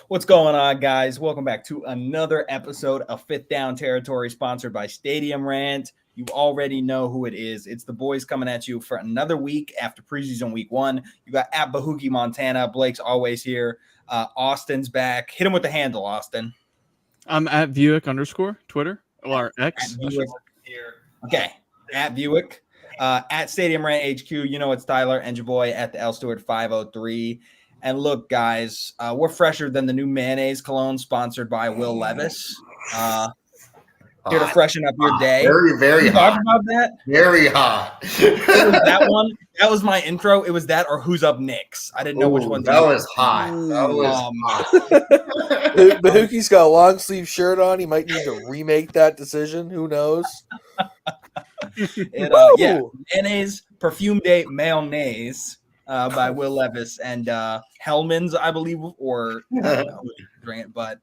What's going on, guys? Welcome back to another episode of Fifth Down Territory, sponsored by Stadium Rant. You already know who it is. It's the boys coming at you for another week after preseason week 1. You got at Bahookie Montana. Blake's always here. Austin's back. Hit him with the handle, Austin. I'm at Buick_ Twitter or X. Here. Okay, at Buick. At Stadium Rant HQ, you know it's Tyler and your boy at the L Stewart 503. And look, guys, we're fresher than the new mayonnaise cologne sponsored by Will Levis. Here to freshen up your day. Very, very hot. Talk about that? Very hot. It was that one. That was my intro. It was that or Who's Up Next. I didn't know which one. That was hot. That was hot. Bahookie's got a long sleeve shirt on. He might need to remake that decision. Who knows? Yeah, mayonnaise, perfume day mayonnaise by Will Levis and Hellman's, I believe, or I don't know who drink it, but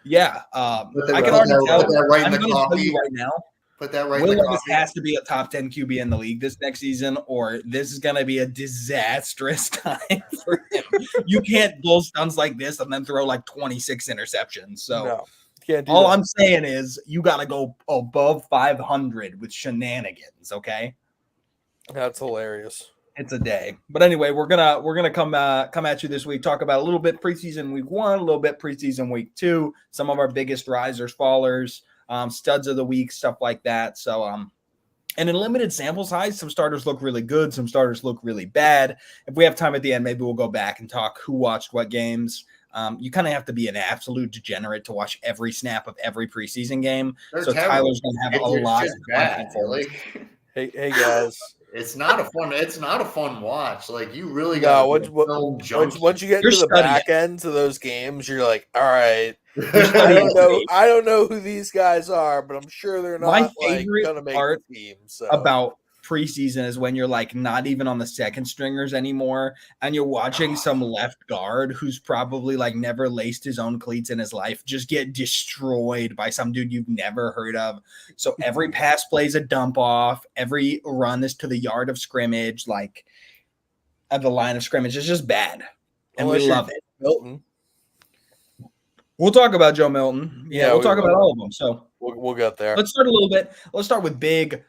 yeah, I can already tell. Put that right in I'm the going to tell coffee. you right now. Put that right Will in the Levis coffee. has to be a top 10 QB in the league this next season, or this is going to be a disastrous time for him. You can't blow stunts like this and then throw like 26 interceptions. So No, can't do all that. I'm saying is you got to go above 500 with shenanigans, okay? That's hilarious. It's a day. But anyway, we're gonna come at you this week, talk about a little bit preseason week 1, a little bit preseason week 2, some of our biggest risers, fallers, studs of the week, stuff like that. So and in limited sample size, some starters look really good, some starters look really bad. If we have time at the end, maybe we'll go back and talk who watched what games. You kind of have to be an absolute degenerate to watch every snap of every preseason game. So Tyler's gonna have a lot of content for us. Hey guys. It's not a fun watch. Like you really No, got once you get into the back ends of those games, you're like, all right. I don't know who these guys are, but I'm sure they're not My favorite gonna make part the team. So. about preseason is when you're like not even on the second stringers anymore and you're watching some left guard who's probably like never laced his own cleats in his life just get destroyed by some dude you've never heard of. So every pass plays a dump off, every run is to the yard of scrimmage, like at the line of scrimmage. It's just bad, and we love it. Milton. We'll talk about Joe Milton. Yeah, we'll talk about all of them. So we'll get there. Let's start a little bit. Let's start with big.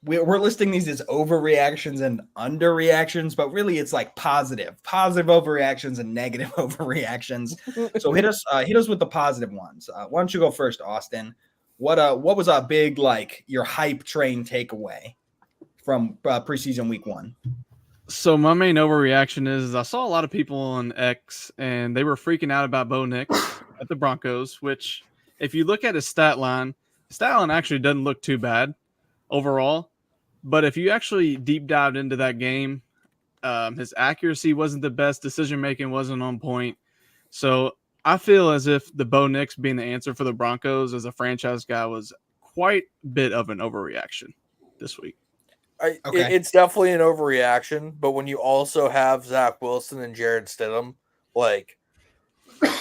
We're listing these as overreactions and underreactions, but really it's like positive overreactions and negative overreactions. So hit us with the positive ones. Why don't you go first, Austin? What was a big like your hype train takeaway from preseason week 1? So my main overreaction is I saw a lot of people on X and they were freaking out about Bo Nix at the Broncos, which if you look at his stat line actually doesn't look too bad overall. But if you actually deep dived into that game, his accuracy wasn't the best. Decision-making wasn't on point. So I feel as if the Bo Nix being the answer for the Broncos as a franchise guy was quite a bit of an overreaction this week. It's definitely an overreaction, but when you also have Zach Wilson and Jared Stidham, like...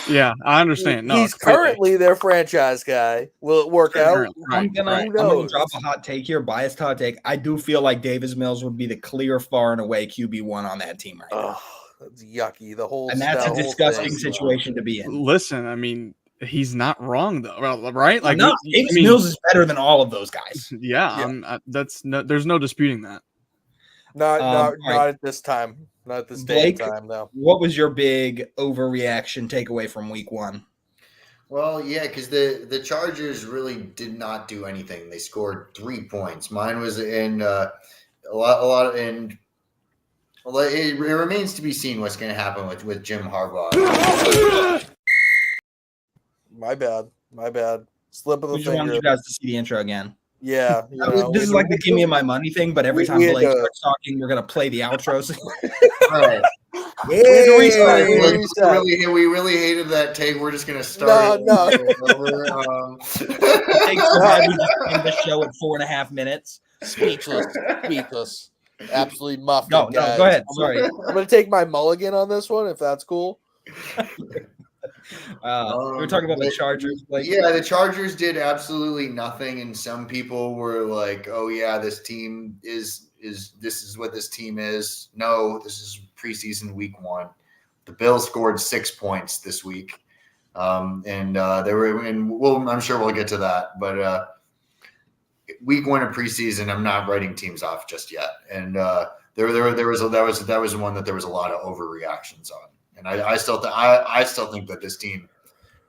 Yeah, I understand. No, he's currently their franchise guy. Will it work out? I'm gonna drop a hot take here, biased hot take. I do feel like Davis Mills would be the clear, far and away QB1 on that team right now. That's yucky. That's a disgusting situation to be in. Listen, I mean, he's not wrong though, right? Like, no, Davis Mills is better than all of those guys. Yeah. There's no disputing that. Not at this time. Not at this day and time, though. What was your big overreaction takeaway from week 1? Well, yeah, because the Chargers really did not do anything. They scored 3 points. Mine was in a lot, and it remains to be seen what's going to happen with Jim Harbaugh. My bad. Slip of the We just finger. wanted you guys to see the intro again. Yeah, this is like the give me my money thing, but every time Blake starts talking, we're gonna play the outros. Right. We really hated that take. We're just gonna start. No. End the show at 4.5 minutes. Speechless. Absolutely muffed. No, go ahead. Sorry. I'm gonna take my mulligan on this one if that's cool. We were talking about the Chargers. Yeah, the Chargers did absolutely nothing, and some people were like, "Oh yeah, this team is this is what this team is." No, this is preseason week 1. The Bills scored 6 points this week. And they were in, well, I'm sure we'll get to that, but week 1 of preseason, I'm not writing teams off just yet. And that was one that there was a lot of overreactions on. And I still think that this team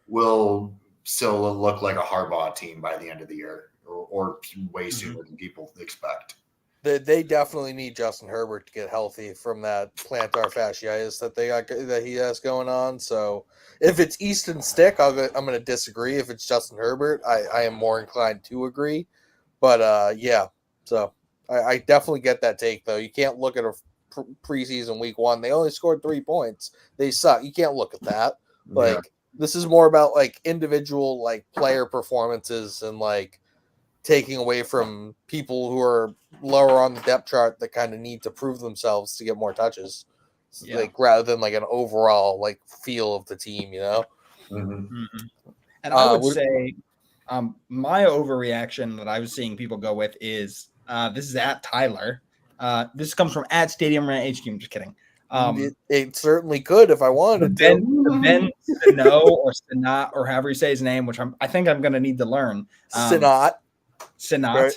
will still look like a Harbaugh team by the end of the year, or way sooner than people expect. They definitely need Justin Herbert to get healthy from that plantar fasciitis that he has going on. So if it's Easton Stick, I'm going to disagree. If it's Justin Herbert, I am more inclined to agree. But yeah, so I definitely get that take, though. You can't look at a preseason week 1. They only scored 3 points. They suck. You can't look at that. Like, this is more about like individual like player performances and like taking away from people who are lower on the depth chart that kind of need to prove themselves to get more touches, like rather than like an overall like feel of the team, you know. And I would say my overreaction that I was seeing people go with is this is at Tyler. This comes from at Stadium Rant HQ. I'm just kidding. It certainly could if I wanted Ben Sino or Sinat or however you say his name, which I think I'm going to need to learn. Sinat. Okay.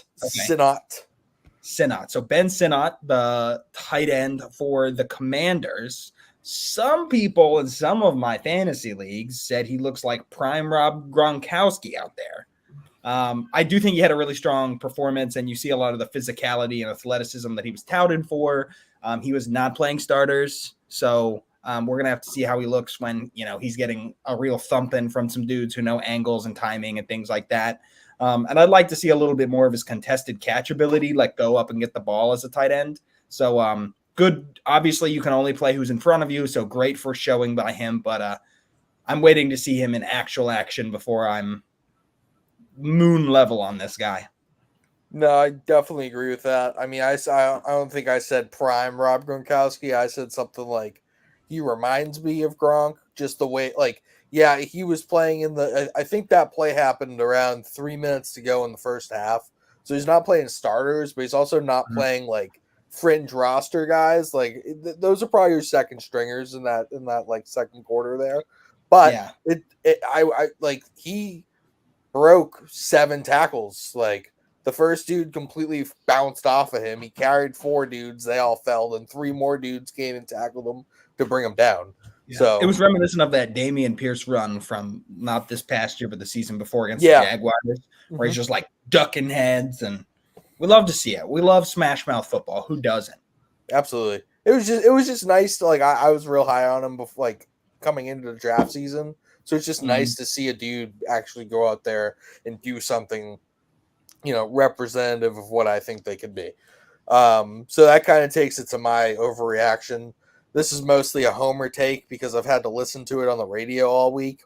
Sinat. So Ben Sinat, the tight end for the Commanders. Some people in some of my fantasy leagues said he looks like prime Rob Gronkowski out there. I do think he had a really strong performance, and you see a lot of the physicality and athleticism that he was touted for. He was not playing starters, so we're going to have to see how he looks when, he's getting a real thumping from some dudes who know angles and timing and things like that. And I'd like to see a little bit more of his contested catch ability, like go up and get the ball as a tight end. So good. Obviously, you can only play who's in front of you, so great for showing by him. But I'm waiting to see him in actual action before I'm moon level on this guy. No, I definitely agree with that. I mean, I don't think I said prime Rob Gronkowski. I said something like he reminds me of Gronk, just the way, like, yeah, he was playing in I think that play happened around 3 minutes to go in the first half. So he's not playing starters, but he's also not playing like fringe roster guys. Like those are probably your second stringers in that like second quarter there. But I like he broke 7 tackles. Like the first dude completely bounced off of him. He carried 4 dudes. They all fell. And 3 more dudes came and tackled him to bring him down. Yeah. So it was reminiscent of that Dameon Pierce run from not this past year, but the season before against the Jaguars, where he's just like ducking heads. And we love to see it. We love smash mouth football. Who doesn't? Absolutely. It was just nice to, like, I was real high on him before, like, coming into the draft season. So it's just nice to see a dude actually go out there and do something, representative of what I think they could be. So that kind of takes it to my overreaction. This is mostly a homer take because I've had to listen to it on the radio all week.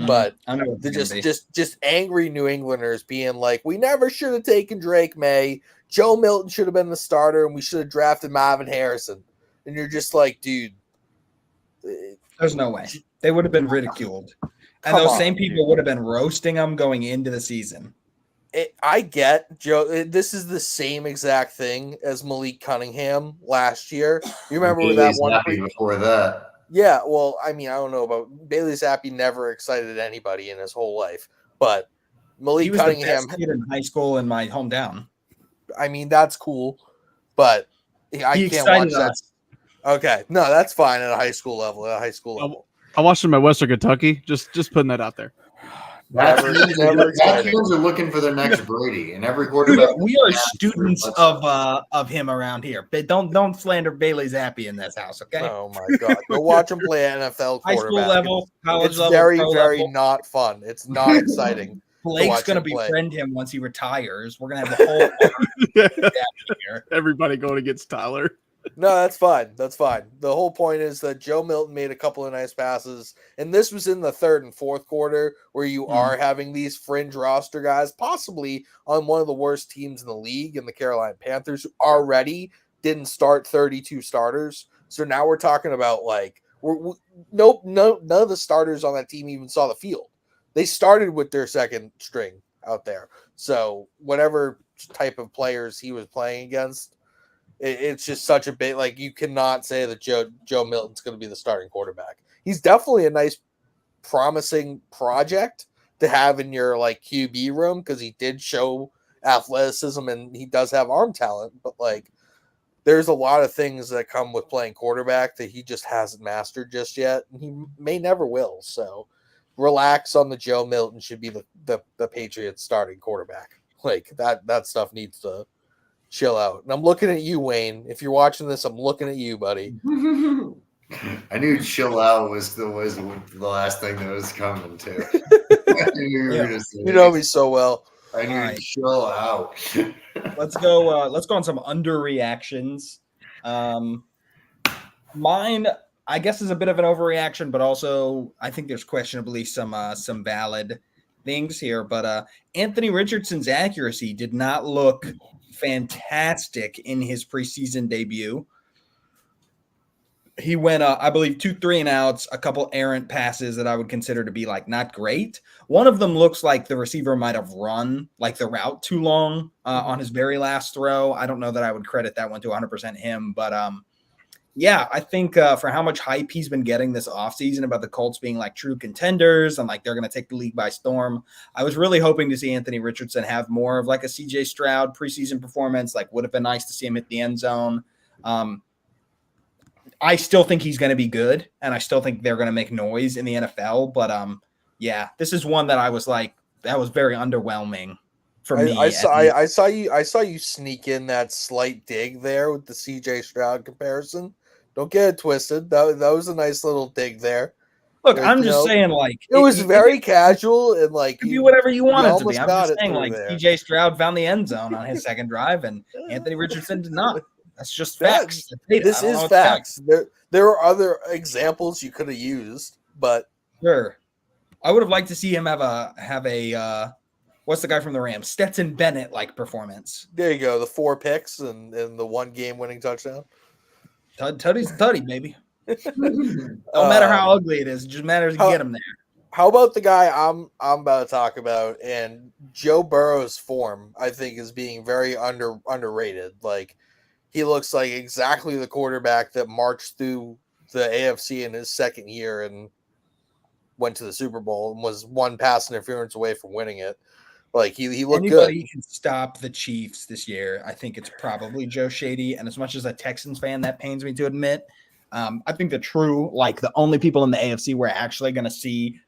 But just angry New Englanders being like, we never should have taken Drake May. Joe Milton should have been the starter, and we should have drafted Marvin Harrison. And you're just like, dude. There's no way. They would have been ridiculed. And those same people would have been roasting them going into the season. I get, Joe, this is the same exact thing as Malik Cunningham last year. You remember with that one before that? Yeah, well, I mean, I don't know about Bailey Zappi. Never excited anybody in his whole life, but Malik Cunningham, the best kid in high school in my hometown. I mean, that's cool, but I can't watch that. Okay, no, that's fine at a high school level. I watched him at Western Kentucky. Just putting that out there. That teams are looking for their next Brady, and every quarterback. We are students of him around here. But don't slander Bailey Zappi in this house, okay? Oh my God! Go watch him play NFL quarterback. High school level, college level. It's very, very not fun. It's not exciting. Blake's going to befriend him once he retires. We're going to have the whole here. Everybody going against Tyler. No, that's fine. That's fine. The whole point is that Joe Milton made a couple of nice passes, and this was in the third and fourth quarter where you are having these fringe roster guys, possibly on one of the worst teams in the league in the Carolina Panthers, who already didn't start 32 starters. So now we're talking about like, none of the starters on that team even saw the field. They started with their second string out there. So whatever type of players he was playing against, It's just such a big, like, you cannot say that Joe Milton's going to be the starting quarterback. He's definitely a nice, promising project to have in your like QB room because he did show athleticism and he does have arm talent, but like there's a lot of things that come with playing quarterback that he just hasn't mastered just yet, and he may never will. So relax on the Joe Milton should be the Patriots starting quarterback. Like that stuff needs to chill out. And I'm looking at you, Wayne. If you're watching this, I'm looking at you, buddy. I knew chill out was the last thing that was coming to. You know me so well. I knew chill out. Let's go on some underreactions. Mine, I guess, is a bit of an overreaction, but also I think there's questionably some valid things here. But Anthony Richardson's accuracy did not look fantastic in his preseason debut. He went, I believe, 2 3-and-outs, a couple errant passes that I would consider to be like not great. One of them looks like the receiver might have run like the route too long on his very last throw. I don't know that I would credit that one to 100% him, but yeah, I think for how much hype he's been getting this offseason about the Colts being like true contenders and like they're going to take the league by storm, I was really hoping to see Anthony Richardson have more of like a CJ Stroud preseason performance. Like would have been nice to see him hit the end zone. I still think he's going to be good, and I still think they're going to make noise in the NFL. But yeah, this is one that I was like, that was very underwhelming for me. I saw you sneak in that slight dig there with the CJ Stroud comparison. Don't get it twisted. That was a nice little dig there. Look, I'm just saying, like it was very casual and like you do whatever you want it to be. I'm just saying, like there. CJ Stroud found the end zone on his second drive, and Anthony Richardson did not. That's just facts. This is facts. There are other examples you could have used, but sure. I would have liked to see him have a what's the guy from the Rams? Stetson Bennett like performance. There you go. The 4 picks and the 1 game winning touchdown. Tutty's tutty, baby. No matter how ugly it is, it just matters to get him there. How about the guy I'm about to talk about? And Joe Burrow's form, I think, is being very underrated. Like, he looks like exactly the quarterback that marched through the AFC in his second year and went to the Super Bowl and was 1 pass interference away from winning it. Like, he looked good. Anybody can stop the Chiefs this year. I think it's probably Joe Shady. And as much as a Texans fan, that pains me to admit. I think the only people in the AFC we're actually going to see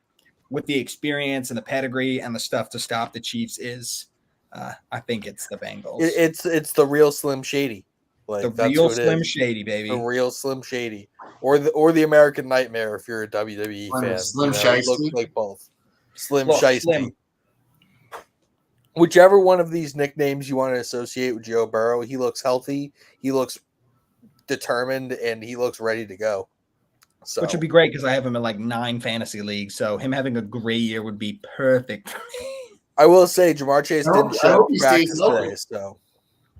with the experience and the pedigree and the stuff to stop the Chiefs is, I think it's the Bengals. It's the real Slim Shady. Like, the real Slim Shady, baby. The real Slim Shady. Or the American Nightmare if you're a WWE fan. Slim Shiesty. Looks like both. Slim Shiesty. Whichever one of these nicknames you want to associate with Joe Burrow, he looks healthy, he looks determined, and he looks ready to go. So, which would be great because I have him in like 9 fantasy leagues. So him having a great year would be perfect. I will say Jamar Chase didn't show practice today, so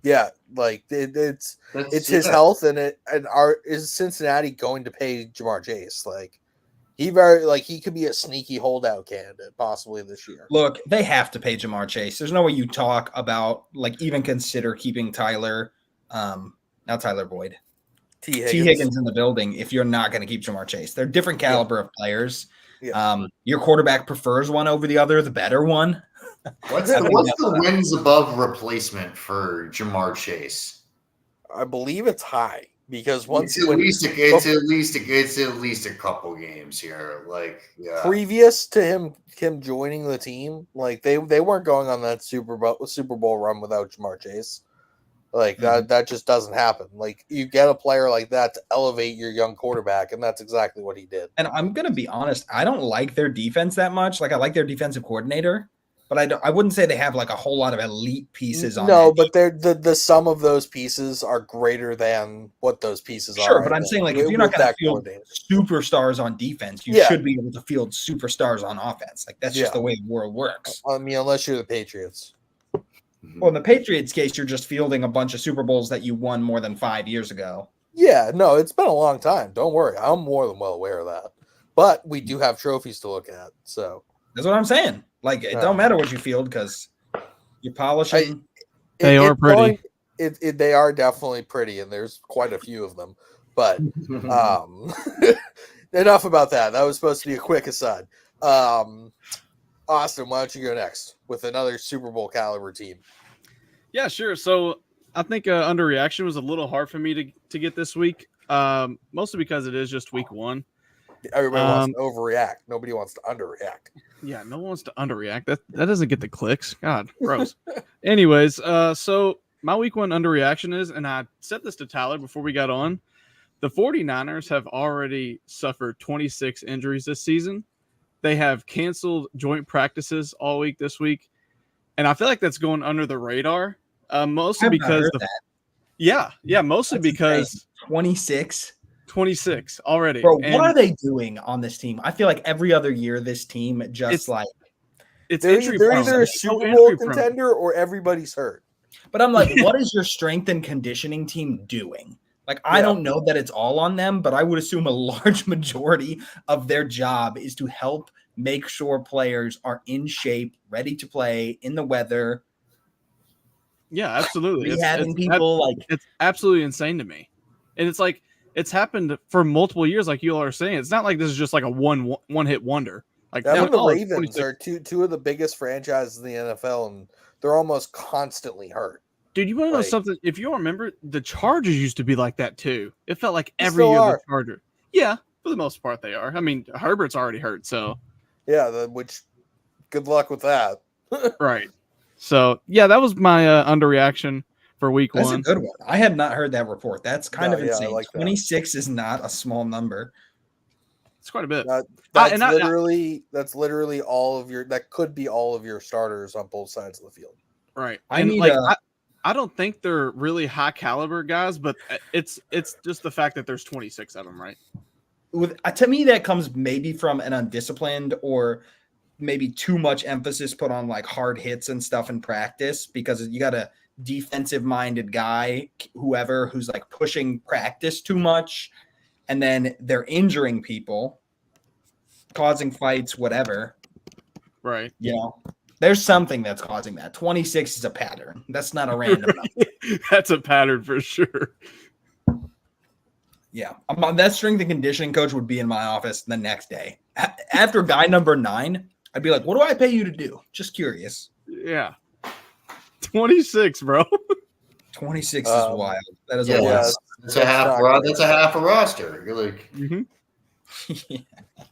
yeah, like it's his health and is Cincinnati going to pay Jamar Chase? Like he could be a sneaky holdout candidate possibly this year. Look, they have to pay Jamar Chase. There's no way you talk about like even consider keeping not Tyler Boyd. T. Higgins in the building if you're not going to keep Jamar Chase. They're different caliber of players. Yeah. Your quarterback prefers one over the other, the better one. What's the wins above replacement for Jamar Chase? I believe it's high because it's at least a couple games here. Like previous to him joining the team, like they weren't going on that Super Bowl run without Jamar Chase. Like that just doesn't happen. Like you get a player like that to elevate your young quarterback, and that's exactly what he did. And I'm gonna be honest, I don't like their defense that much. Like I like their defensive coordinator, but I wouldn't say they have like a whole lot of elite pieces on. No, but the sum of those pieces are greater than what those pieces are. Sure, but I'm saying like if you're not going to field superstars on defense, you should be able to field superstars on offense. Like that's just the way the world works. I mean, unless you're the Patriots. Well, in the Patriots case, you're just fielding a bunch of Super Bowls that you won more than 5 years ago. Yeah, no, it's been a long time. Don't worry. I'm more than well aware of that. But we do have trophies to look at. So that's what I'm saying. Like, it don't matter what you field because you're polishing. They are pretty. They are definitely pretty, and there's quite a few of them. But enough about that. That was supposed to be a quick aside. Austin, why don't you go next with another Super Bowl caliber team? Yeah, sure. So I think underreaction was a little hard for me to get this week, mostly because it is just week one. Everybody wants to overreact. Nobody wants to underreact. Yeah, no one wants to underreact. That doesn't get the clicks. God, gross. Anyways, so my week one underreaction is, and I said this to Tyler before we got on, the 49ers have already suffered 26 injuries this season. They have canceled joint practices all week this week. And I feel like that's going under the radar. Mostly because mostly because 26 already. Bro, what are they doing on this team? I feel like every other year this team just they're either a Super Bowl contender or everybody's hurt. But I'm like, what is your strength and conditioning team doing? Like, I don't know that it's all on them, but I would assume a large majority of their job is to help make sure players are in shape, ready to play in the weather. Yeah, absolutely. It's absolutely insane to me. And it's like, it's happened for multiple years, like you all are saying. It's not like this is just like a one hit wonder. Like the Ravens are two of the biggest franchises in the NFL, and they're almost constantly hurt. Dude, you want to know something? If you remember, the Chargers used to be like that too. It felt like every year the Chargers. Yeah, for the most part they are. I mean, Herbert's already hurt, so yeah. Which, good luck with that. Right. So yeah, that was my underreaction for week one. That's a good one. I had not heard that report. That's kind of insane. Like 26 is not a small number. It's quite a bit. That's literally all of your. That could be all of your starters on both sides of the field. Right. I don't think they're really high caliber guys, but it's just the fact that there's 26 of them, right? To me, that comes maybe from an undisciplined or maybe too much emphasis put on like hard hits and stuff in practice, because you got a defensive minded guy, whoever, who's like pushing practice too much, and then they're injuring people, causing fights, whatever. Right. You know, there's something that's causing that. 26 is a pattern. That's not a random number. That's a pattern for sure. Yeah. That strength and conditioning coach would be in my office the next day. After guy number 9, I'd be like, what do I pay you to do? Just curious. Yeah. 26, bro. 26 is wild. That is a lot. That's a half a roster. You're like, yeah.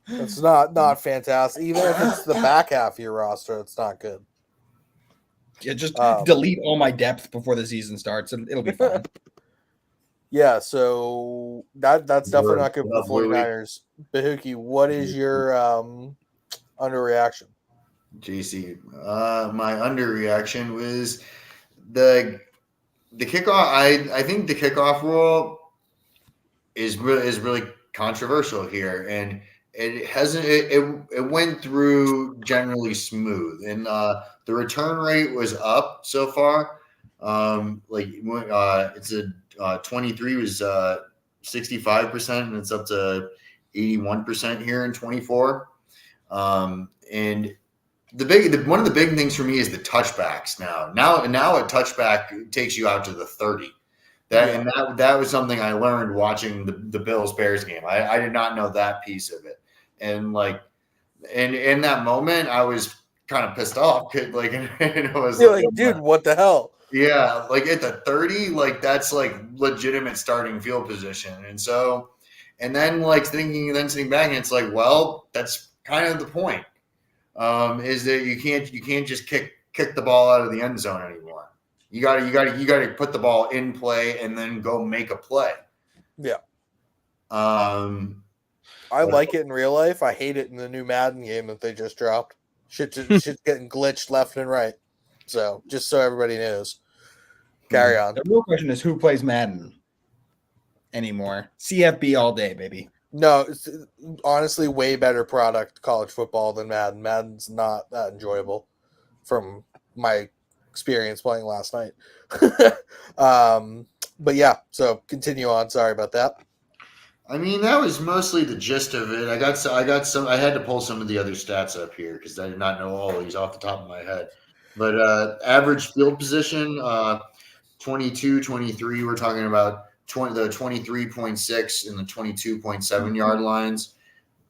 It's not fantastic. Even if it's the back half of your roster, it's not good. Yeah, just delete all my depth before the season starts, and it'll be fine. Yeah, so that's definitely not good for the 49ers. Bahookie, what is your underreaction? JC, my underreaction was the kickoff. I think the kickoff rule is really controversial here, and it went through generally smooth, and the return rate was up so far. It's a 23 was 65%, and it's up to 81% here in 24. And one of the big things for me is the touchbacks now. Now a touchback takes you out to the 30. That was something I learned watching the Bills-Bears game. I did not know that piece of it. And in that moment, I was kind of pissed off. And it was dude, what the hell? Yeah, like at the 30, like that's like legitimate starting field position. And then sitting back, and it's like, well, that's kind of the point. Is that you can't just kick the ball out of the end zone anymore. You got to put the ball in play and then go make a play. Yeah. I like it in real life. I hate it in the new Madden game that they just dropped. Shit's getting glitched left and right. So just so everybody knows. Carry on. The real question is, who plays Madden anymore? CFB all day, baby. No, it's honestly way better product college football than Madden. Madden's not that enjoyable from my experience playing last night. But yeah, so continue on. Sorry about that. I mean, that was mostly the gist of it. I had to pull some of the other stats up here because I did not know all these off the top of my head. But average field position, 22, 23, we're talking about the 23.6 and the 22.7 yard lines.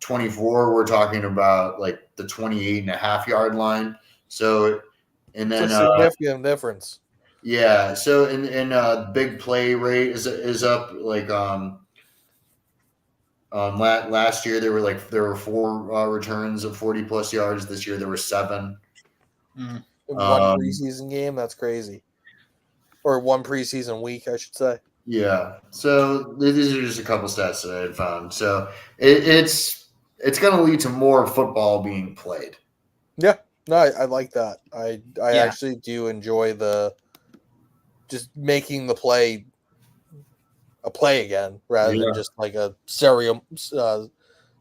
24, we're talking about like the 28.5 yard line. So, and then it's a significant difference. Yeah. So, and big play rate is up. Like last year there were 4 returns of 40+ yards. This year there were 7. In one preseason game, that's crazy. Or one preseason week, I should say. Yeah. So these are just a couple stats that I had found. So it's going to lead to more football being played. Yeah. No, I like that. I actually do enjoy just making the play a play again rather than just like a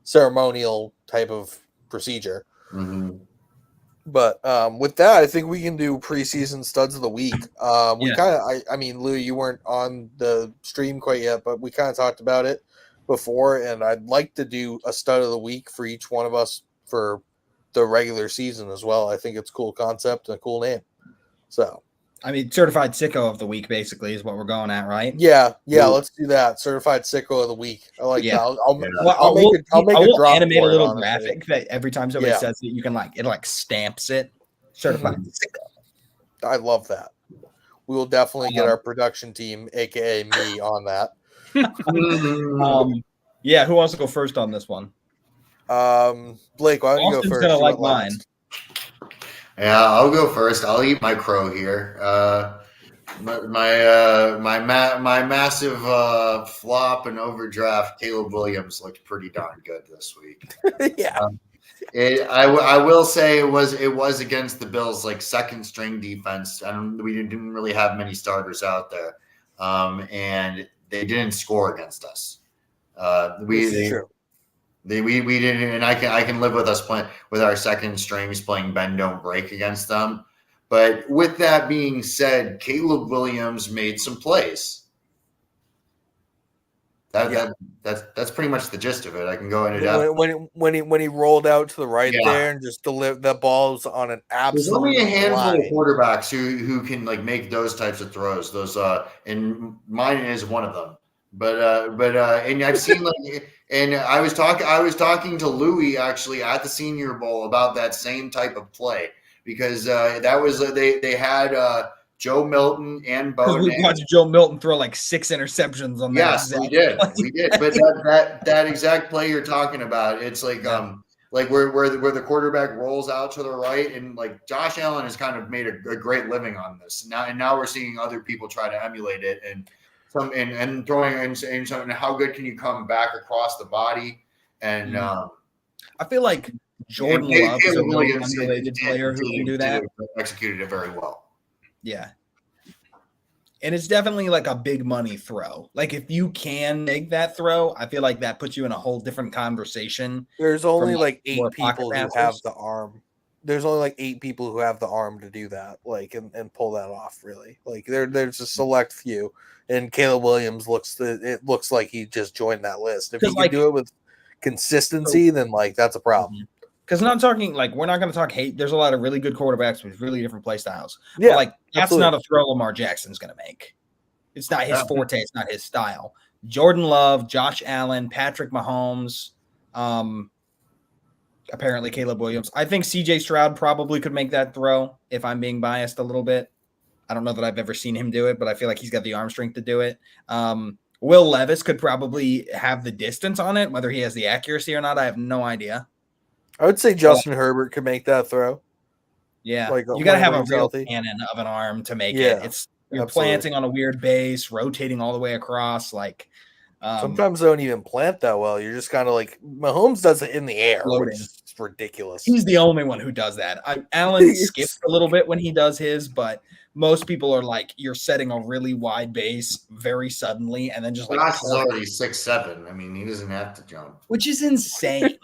ceremonial type of procedure. Mm-hmm. But with that, I think we can do preseason studs of the week. We kind of, I mean, Lou, you weren't on the stream quite yet, but we kind of talked about it before, and I'd like to do a stud of the week for each one of us for the regular season as well. I think it's a cool concept and a cool name. So, I mean, certified sicko of the week basically is what we're going at, right? Yeah, let's do that. Certified sicko of the week. I like that. I'll make a drop animate a little honestly. graphic that every time somebody says it, you can it stamps it. Certified sicko. I love that. We will definitely get our production team, aka me, on that. Yeah, who wants to go first on this one? Blake, why don't you go Austin's first? gonna like mine. Yeah, I'll go first. I'll eat my crow here. My massive flop and overdraft, Caleb Williams looked pretty darn good this week. Yeah. I will say it was against the Bills' second string defense. We didn't really have many starters out there, and they didn't score against us. True. We didn't, and I can live with us playing with our second strings playing bend don't break against them. But with that being said, Caleb Williams made some plays. That's pretty much the gist of it. I can go into that. When he rolled out to the right there and just delivered the balls on an absolute. There's only a handful of quarterbacks who can make those types of throws. Those and mine is one of them. But and I've seen and I was talking to Louie actually at the Senior Bowl about that same type of play because that was they had Joe Milton and Bo. We watched Joe Milton throw 6 interceptions on that. Yes, we did. But that exact play you're talking about, it's where the quarterback rolls out to the right, and Josh Allen has kind of made a great living on this. Now we're seeing other people try to emulate it and throwing and saying something. How good can you come back across the body? And I feel like Jordan Love is a really underrated player who can do that. Executed it very well. Yeah. And it's definitely a big money throw. If you can make that throw, I feel like that puts you in a whole different conversation. There's only 8 people who have the arm. There's only 8 people who have the arm to do that, and pull that off. Really, there's a select few, and Caleb Williams looks like he just joined that list. If he can do it with consistency, then that's a problem. Because we're not going to talk hate. There's a lot of really good quarterbacks with really different play styles. Yeah, but that's not a throw Lamar Jackson's going to make. It's not his forte. It's not his style. Jordan Love, Josh Allen, Patrick Mahomes, apparently Caleb Williams. I think CJ Stroud probably could make that throw if I'm being biased a little bit. I don't know that I've ever seen him do it, but I feel like he's got the arm strength to do it. Will Levis could probably have the distance on it. Whether he has the accuracy or not, I have no idea. I would say Justin Herbert could make that throw. Yeah, you got to have a real cannon of an arm to make it. You're planting on a weird base, rotating all the way across. Sometimes they don't even plant that well. You're just kind of Mahomes does it in the air, which is ridiculous. He's the only one who does that. Allen skips a little bit when he does his, but most people are you're setting a really wide base very suddenly, and then just Josh is already 6'7". I mean, he doesn't have to jump, which is insane.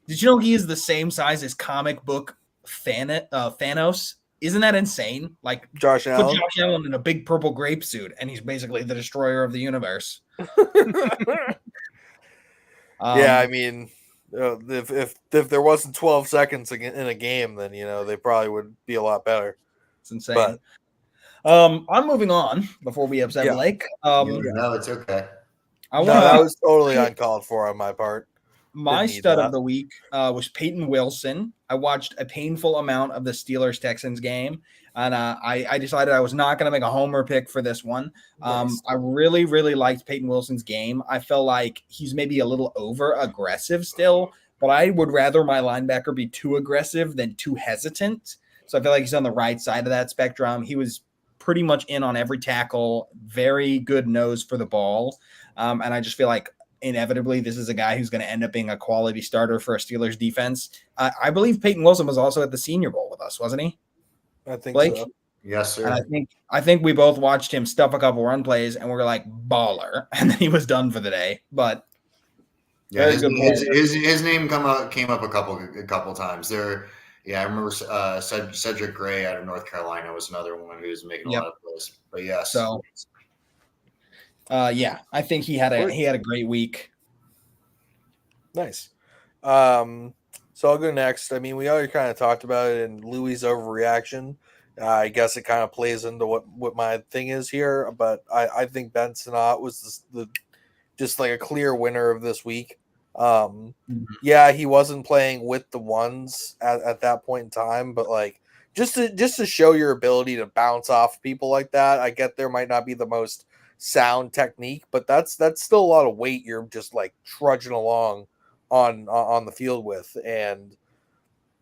Did you know he is the same size as comic book Thanos? Isn't that insane? Josh Allen? Put Josh Allen in a big purple grape suit, and he's basically the destroyer of the universe. Yeah, I mean, if there wasn't 12 seconds in a game, then they probably would be a lot better. It's insane. I'm moving on before we upset Yeah. Blake. No, it's okay. I No, want that to. was totally uncalled for on my part. My Didn't need stud that. of the week was Peyton Wilson. I watched a painful amount of the Steelers-Texans game, and I decided I was not going to make a homer pick for this one. Nice. I really, really liked Peyton Wilson's game. I felt like he's maybe a little over-aggressive still, but I would rather my linebacker be too aggressive than too hesitant. So I feel like he's on the right side of that spectrum. He was pretty much in on every tackle, very good nose for the ball, and I just feel like inevitably this is a guy who's going to end up being a quality starter for a Steelers defense. I believe Peyton Wilson was also at the Senior Bowl with us, wasn't he, I think Blake? so. Yes, And sir. I think we both watched him stuff a couple run plays and we were like baller, and then he was done for the day. But Yeah, very good player. his name came up a couple times. I remember Cedric Gray out of North Carolina was another one who was making a Yep. lot of plays. But yes, So yeah, I think he had a great week. Nice. So I'll go next. I mean, we already kind of talked about it in Louie's overreaction. I guess it kind of plays into what my thing is here, but I think Ben Sinnott was just like a clear winner of this week. Yeah, he wasn't playing with the ones at that point in time, but like just to show your ability to bounce off people like that. I get there might not be the most sound technique, but that's still a lot of weight you're just like trudging along on the field with. And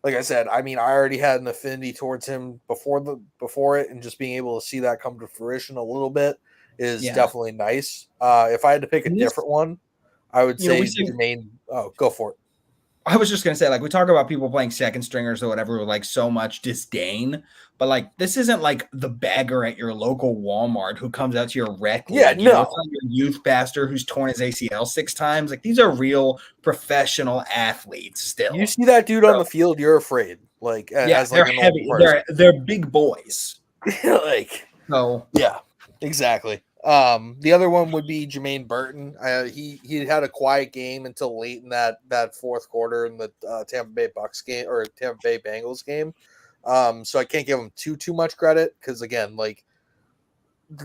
like I said, I mean, I already had an affinity towards him before it, and just being able to see that come to fruition a little bit is definitely nice. If I had to pick a different one, I would say Jermaine. Oh, go for it. I was just going to say, like, we talk about people playing second stringers or whatever with like so much disdain, but like, this isn't like the bagger at your local Walmart who comes out to your rec league. Yeah, You know, no. it's not your youth pastor who's torn his ACL 6 times. Like, these are real professional athletes still. You see that dude on the field, you're afraid. Like, as they're like an heavy. old person. They're big boys. Like, So yeah, exactly. The other one would be Jermaine Burton. He had a quiet game until late in that fourth quarter in the Tampa Bay Bucks game or Tampa Bay Bengals game. So I can't give him too much credit because again, like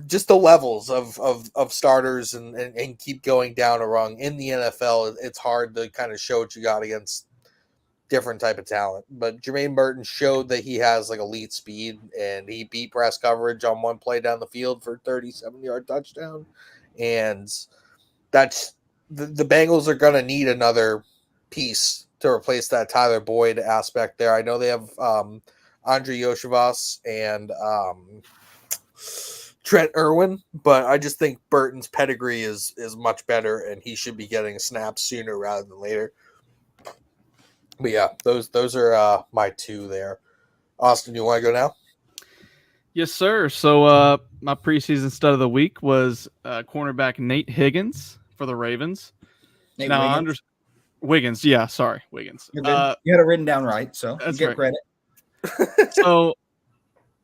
just the levels of starters and keep going down a rung in the NFL. It's hard to kind of show what you got against different type of talent, but Jermaine Burton showed that he has like elite speed, and he beat press coverage on one play down the field for 37-yard touchdown. And that's the Bengals are going to need another piece to replace that Tyler Boyd aspect there. I know they have Andre Yoshivas and Trent Irwin, but I just think Burton's pedigree is much better, and he should be getting snaps sooner rather than later. But yeah, those are my two there. Austin, you want to go now? Yes, sir. So my preseason stud of the week was cornerback Nate Higgins for the Ravens. Wiggins. Yeah, sorry, Wiggins. You're good. You had it written down right, so that's you get right. credit. So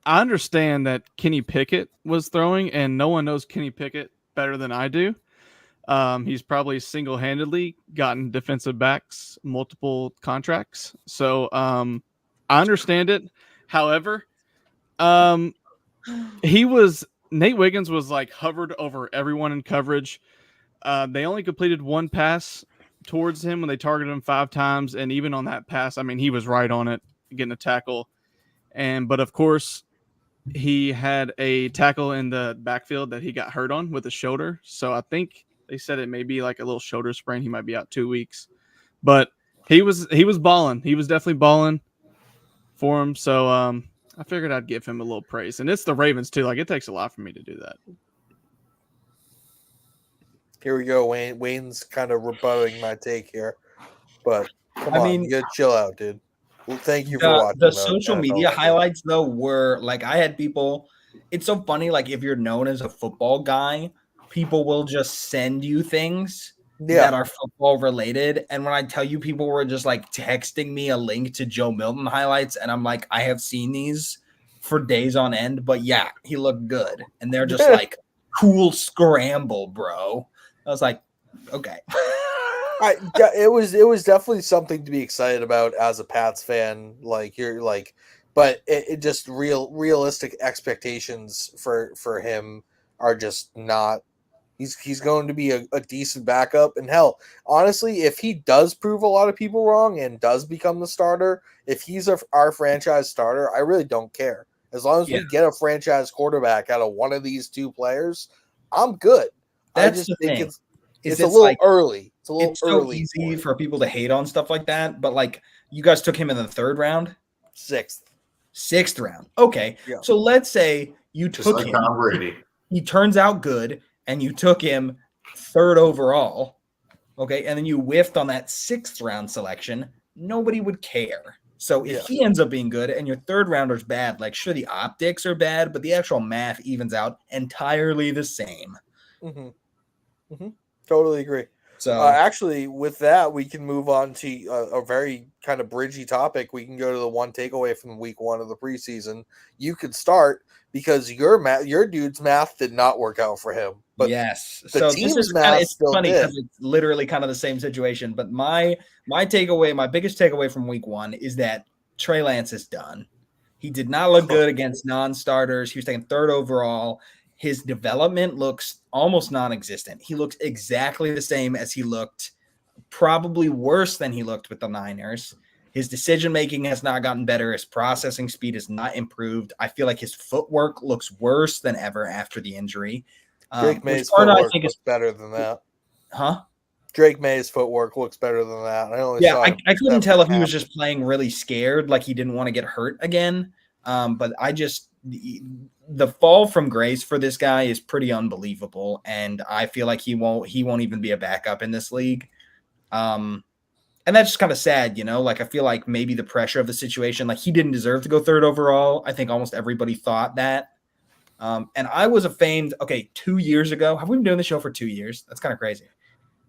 I understand that Kenny Pickett was throwing, and no one knows Kenny Pickett better than I do. He's probably single-handedly gotten defensive backs multiple contracts. So I understand it. However, Nate Wiggins was like hovered over everyone in coverage. They only completed one pass towards him when they targeted him 5 times. And even on that pass, I mean, he was right on it, getting a tackle. But of course, he had a tackle in the backfield that he got hurt on with his shoulder. So I think they said it may be like a little shoulder sprain. He might be out 2 weeks, but he was balling. He was definitely balling for him. So I figured I'd give him a little praise, and it's the Ravens too. Like, it takes a lot for me to do that. Here we go. Wayne's kind of rebutting my take here, but come on, you gotta chill out, dude. Well, thank you for watching. The social media highlights though were like, I had people. It's so funny. Like, if you're known as a football guy, people will just send you things that are football related. And when I tell you, people were just like texting me a link to Joe Milton highlights, and I'm like, I have seen these for days on end, but yeah, he looked good. And they're just like, cool scramble, bro. I was like, okay. It was definitely something to be excited about as a Pats fan. Like, you're like, but it just realistic expectations for him are just not. He's going to be a decent backup, and hell, honestly, if he does prove a lot of people wrong and does become the starter, if he's our franchise starter, I really don't care. As long as we get a franchise quarterback out of one of these two players, I'm good. That's I just the think thing. it's a little early. It's a little It's so early. easy for people to hate on stuff like that, but like you guys took him in the 3rd round, 6th round. Okay, Yeah. so let's say you Just took like him. Tom Brady. He turns out good, and you took him 3rd overall. Okay, and then you whiffed on that 6th round selection. Nobody would care. So if he ends up being good and your 3rd rounder's bad, like sure the optics are bad, but the actual math evens out entirely the same. Totally agree. So actually, with that, we can move on to a very kind of bridgy topic. We can go to the one takeaway from week 1 of the preseason. You could start because your dude's math did not work out for him. But yes, the so team's this is math it's still funny did. because it's literally kind of the same situation. But my takeaway, my biggest takeaway from week 1 is that Trey Lance is done. He did not look good against non-starters. He was taken 3rd overall. His development looks almost non-existent. He looks exactly the same as he looked, probably worse than he looked with the Niners. His decision-making has not gotten better. His processing speed has not improved. I feel like his footwork looks worse than ever after the injury. Drake May's footwork looks better than that. Huh? Drake May's footwork looks better than that. I couldn't tell if he was just playing really scared, like he didn't want to get hurt again. But the fall from grace for this guy is pretty unbelievable, and I feel like he won't even be a backup in this league. And that's just kind of sad, like I feel like maybe the pressure of the situation, like he didn't deserve to go 3rd overall. I think almost everybody thought that. And I was a famed 2 years ago. Have we been doing the show for 2 years? That's kind of crazy.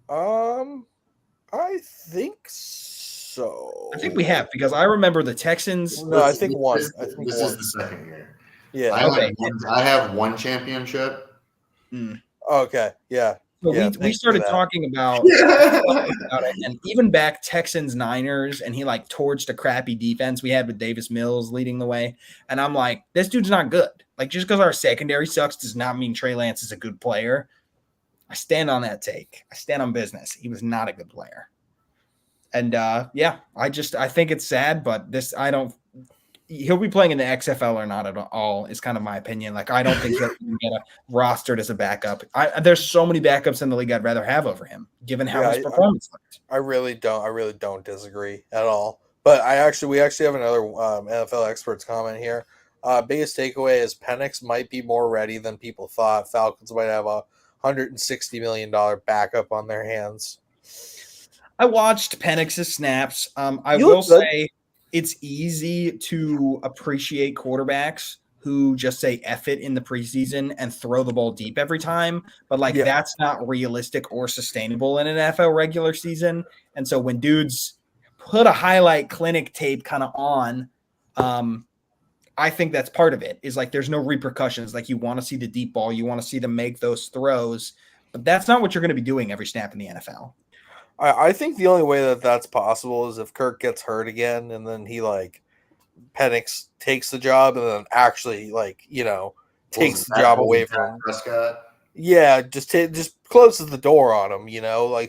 I think so. I think we have, because I remember the Texans. No, I think one. This is the 2nd year. Yeah. I have one championship. Okay. Yeah. So we started talking about it, and even back Texans Niners, and he like torched a crappy defense we had with Davis Mills leading the way. And I'm like, this dude's not good. Like, just because our secondary sucks does not mean Trey Lance is a good player. I stand on that take. I stand on business. He was not a good player. And I think it's sad, but he'll be playing in the XFL or not at all is kind of my opinion. Like, I don't think he'll even get rostered as a backup. There's so many backups in the league I'd rather have over him, given how his performance looked. I really don't disagree at all. But we actually have another NFL experts comment here. Biggest takeaway is Penix might be more ready than people thought. Falcons might have a $160 million backup on their hands. I watched Penix's snaps. I will say it's easy to appreciate quarterbacks who just say F it in the preseason and throw the ball deep every time. But that's not realistic or sustainable in an NFL regular season. And so when dudes put a highlight clinic tape kind of on, I think that's part of it, is like there's no repercussions. Like, you want to see the deep ball, you want to see them make those throws, but that's not what you're going to be doing every snap in the NFL. I think the only way that's possible is if Kirk gets hurt again, and then Penix takes the job, and then actually takes the job away from him. Prescott. Yeah, just closes the door on him.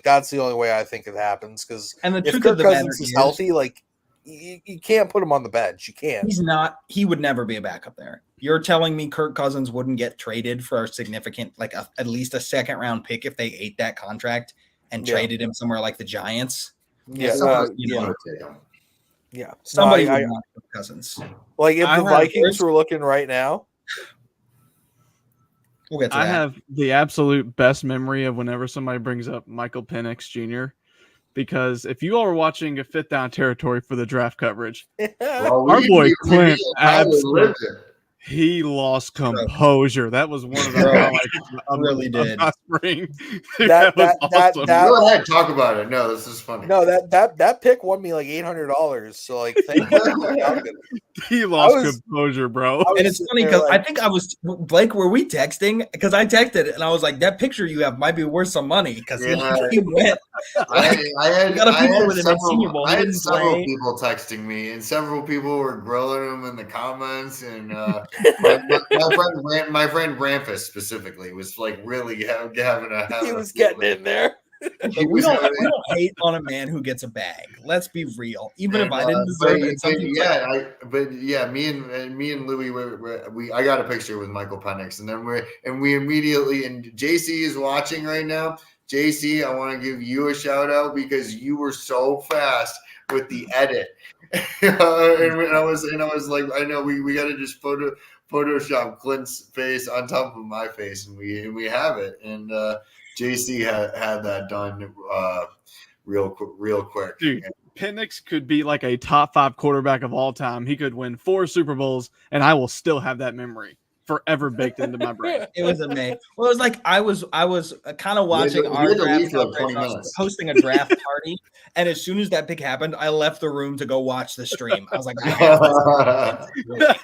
That's the only way I think it happens. Because if Kirk Cousins is healthy, you can't put him on the bench. You can't. He would never be a backup there. You're telling me Kirk Cousins wouldn't get traded for a significant, at least a 2nd round pick if they ate that contract and traded him somewhere like the Giants? Yeah. Somebody would want Kirk Cousins. Like, if the Vikings were looking right now. We'll get to that. I have the absolute best memory of whenever somebody brings up Michael Penix Jr., because if you all were watching a Fifth Down Territory for the draft coverage, our boy Clint He lost composure. That was one of the highlights Really did. of spring. That was awesome. Go ahead, talk about it. No, this is funny. No, that pick won me like $800. So like, thank you. He lost composure, bro. And it's funny because I think I was Blake. Were we texting? Because I texted and I was like, "That picture you have might be worth some money." Because he went. I had several play. people texting me, and several people were grilling him in the comments. And my friend Rampus specifically was like really having a. He was getting in there. We don't hate on a man who gets a bag. Let's be real. Even if I didn't deserve it, me and Louie, I got a picture with Michael Penix, and we immediately, and JC is watching right now. JC, I want to give you a shout out because you were so fast with the edit. and I was like, I know we got to just Photoshop Clint's face on top of my face, and we have it. And JC had that done real quick. Dude, Penix could be like a top 5 quarterback of all time. He could win 4 Super Bowls, and I will still have that memory forever baked into my brain. It was amazing. Well, it was like I was kind of watching our draft celebration. I was hosting a draft party, and as soon as that pick happened, I left the room to go watch the stream. I was like, I have to.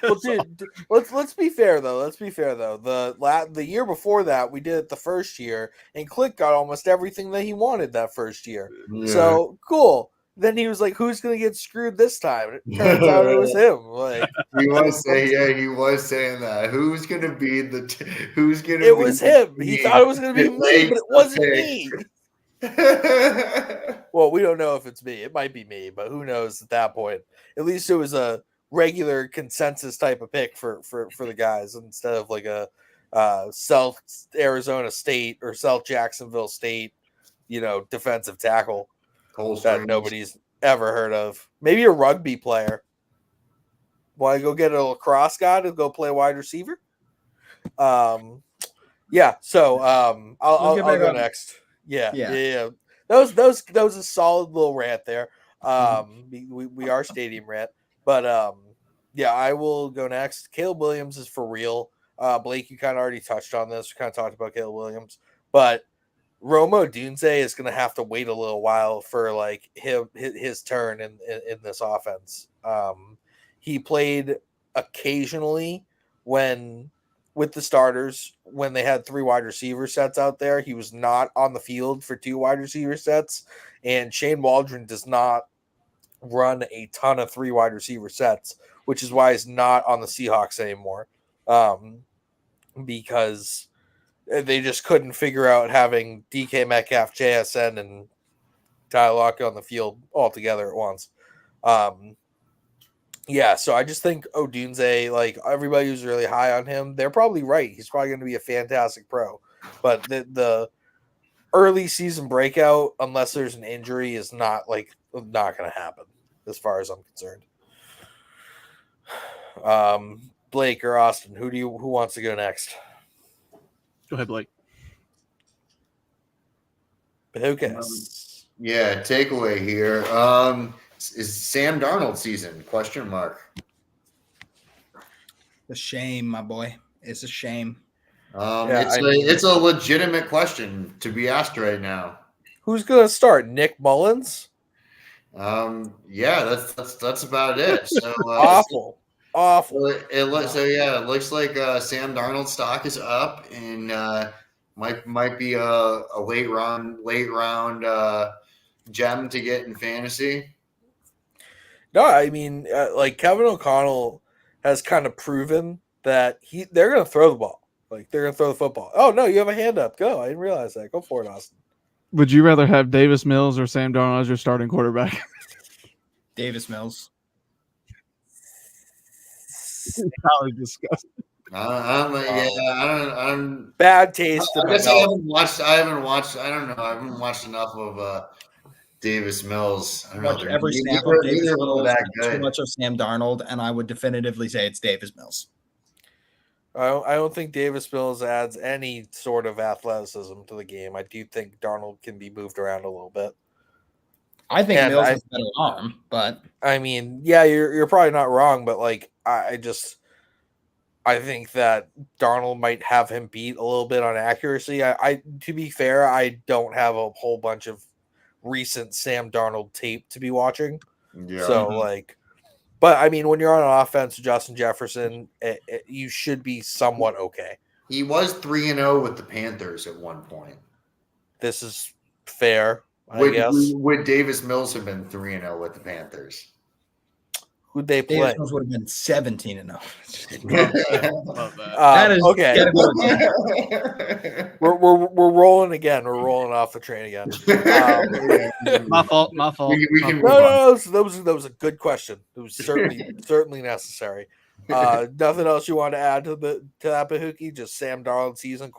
Well, dude, let's be fair though. The year before that, we did it the first year, and Click got almost everything that he wanted that first year. Yeah. So cool. Then he was like, "Who's gonna get screwed this time?" It turns out it was him. Like he was saying that. Who's gonna be who's gonna? It was him. He thought it was gonna be me, but it wasn't me. Well, we don't know if it's me. It might be me, but who knows at that point? At least it was a regular consensus type of pick for the guys instead of like a South Arizona State or South Jacksonville State, defensive tackle. That nobody's ever heard of. Maybe a rugby player. Want to go get a lacrosse guy to go play wide receiver? Yeah. So I'll go next. Yeah. That was a solid little rant there. We are stadium rant, but yeah, I will go next. Caleb Williams is for real. Blake, you kind of already touched on this. We kind of talked about Caleb Williams, but Romo Dunze is going to have to wait a little while for like his turn in this offense. He played occasionally with the starters when they had 3 wide receiver sets out there. He was not on the field for 2 wide receiver sets, and Shane Waldron does not run a ton of 3 wide receiver sets, which is why he's not on the Seahawks anymore, because they just couldn't figure out having DK Metcalf, JSN, and Tyler Lockett on the field all together at once. Yeah, so I just think Odunze, like everybody who's really high on him, they're probably right. He's probably going to be a fantastic pro. But the early season breakout, unless there's an injury, is not going to happen as far as I'm concerned. Blake or Austin, who wants to go next? Go ahead, Blake. Okay. Yeah, takeaway here. Is Sam Darnold season? Question mark. A shame, my boy. It's a shame. It's a legitimate question to be asked right now. Who's going to start? Nick Mullins? Yeah, that's about it. So awful. It looks like Sam Darnold's stock is up, and might be a late round gem to get in fantasy. No, I mean, like Kevin O'Connell has kind of proven that they're going to throw the ball. Like they're going to throw the football. Oh no, you have a hand up. Go. I didn't realize that. Go for it, Austin. Would you rather have Davis Mills or Sam Darnold as your starting quarterback? Davis Mills. Probably disgusting. I'm bad taste. I guess I haven't watched. I don't know. I haven't watched enough of Davis Mills. I watched every snap of Davis Mills. Too much of Sam Darnold, and I would definitively say it's Davis Mills. I don't think Davis Mills adds any sort of athleticism to the game. I do think Darnold can be moved around a little bit. I think Mills has a better arm, but I mean, yeah, you're probably not wrong, but like I just I think that Darnold might have him beat a little bit on accuracy. I to be fair, I don't have a whole bunch of recent Sam Darnold tape to be watching. Yeah. So like, but I mean, when you're on an offense, Justin Jefferson, you should be somewhat okay. He was 3-0 with the Panthers at one point. This is fair, I guess. Would Davis Mills have been 3-0 with the Panthers? Who'd they play? Davis Mills would have been 17-0. Love that. That is okay. gotta go. We're rolling again. We're rolling off the train again. My fault. My fault. We can No. That was a good question. It was certainly necessary. Nothing else you want to add to that Bahookie? Just Sam Darnold season ?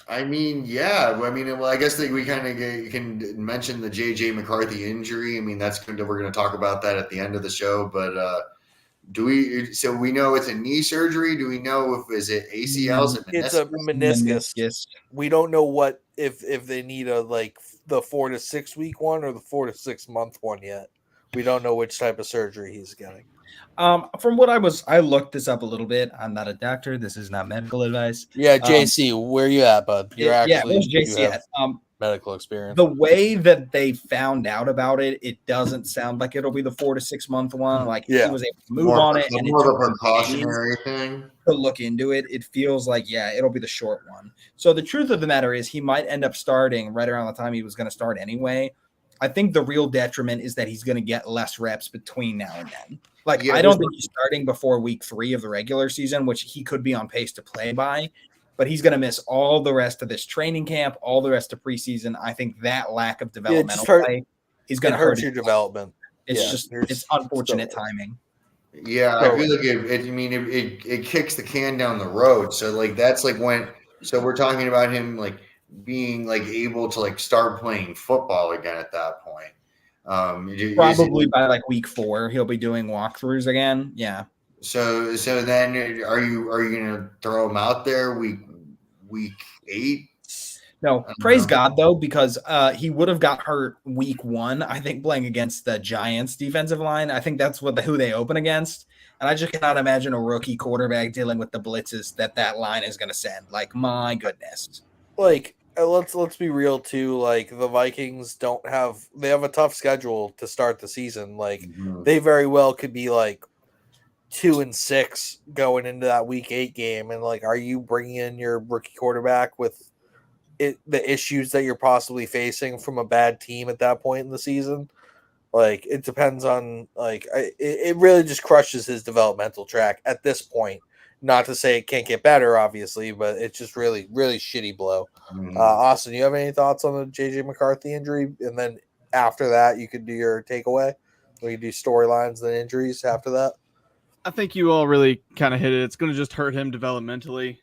I mean, yeah. I mean, well, I guess that we kind of can mention the JJ McCarthy injury. I mean, that's good. We're going to talk about that at the end of the show. But do we? So we know it's a knee surgery. Do we know is it ACL? It's a meniscus. We don't know what if they need the 4 to 6 week one or the 4 to 6 month one yet. We don't know which type of surgery he's getting. From what I looked this up a little bit. I'm not a doctor. This is not medical advice. Yeah, JC, where you at, bud? Where's JC at? Medical experience. The way that they found out about it, it doesn't sound like it'll be the 4 to 6 month one. Like he was able to move on it, and more of a precautionary thing to look into it. It feels like it'll be the short one. So the truth of the matter is, he might end up starting right around the time he was going to start anyway. I think the real detriment is that he's going to get less reps between now and then. I don't think he's starting before week 3 of the regular season, which he could be on pace to play by, but he's going to miss all the rest of this training camp, all the rest of preseason. I think that lack of developmental play is going to hurt your development. It's unfortunate timing. Yeah, I feel like it kicks the can down the road. So that's when. So we're talking about him being able to start playing football again at that point. Probably by week 4, he'll be doing walkthroughs again. Yeah. So then are you gonna throw him out there week 8? No, praise God though, because he would have got hurt week 1, I think, playing against the Giants defensive line. I think that's who they open against. And I just cannot imagine a rookie quarterback dealing with the blitzes that line is going to send. My goodness. Let's be real too. The Vikings they have a tough schedule to start the season. They very well could be 2-6 going into that week 8 game. And are you bringing in your rookie quarterback with the issues that you're possibly facing from a bad team at that point in the season? It depends on it really just crushes his developmental track at this point. Not to say it can't get better, obviously, but it's just really, really shitty blow. Austin, you have any thoughts on the JJ McCarthy injury? And then after that, you could do your takeaway. We can do storylines and injuries after that. I think you all really kind of hit it. It's going to just hurt him developmentally.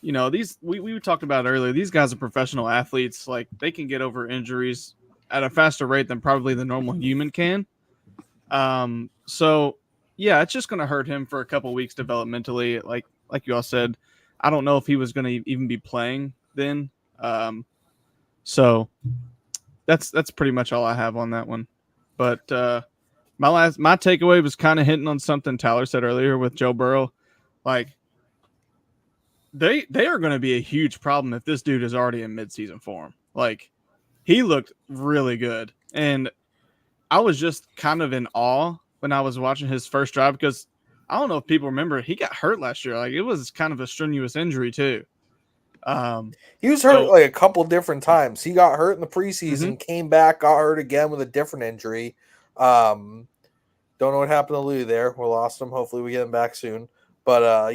We talked about it earlier. These guys are professional athletes. They can get over injuries at a faster rate than probably the normal human can. Yeah, it's just going to hurt him for a couple weeks developmentally. Like you all said, I don't know if he was going to even be playing then. So that's pretty much all I have on that one. But my takeaway was kind of hitting on something Tyler said earlier with Joe Burrow. They are going to be a huge problem if this dude is already in midseason form. He looked really good, and I was just kind of in awe when I was watching his first drive, because I don't know if people remember, he got hurt last year. It was kind of a strenuous injury too. He was hurt a couple different times. He got hurt in the preseason, came back, got hurt again with a different injury. Don't know what happened to Lou there. We lost him. Hopefully we get him back soon. But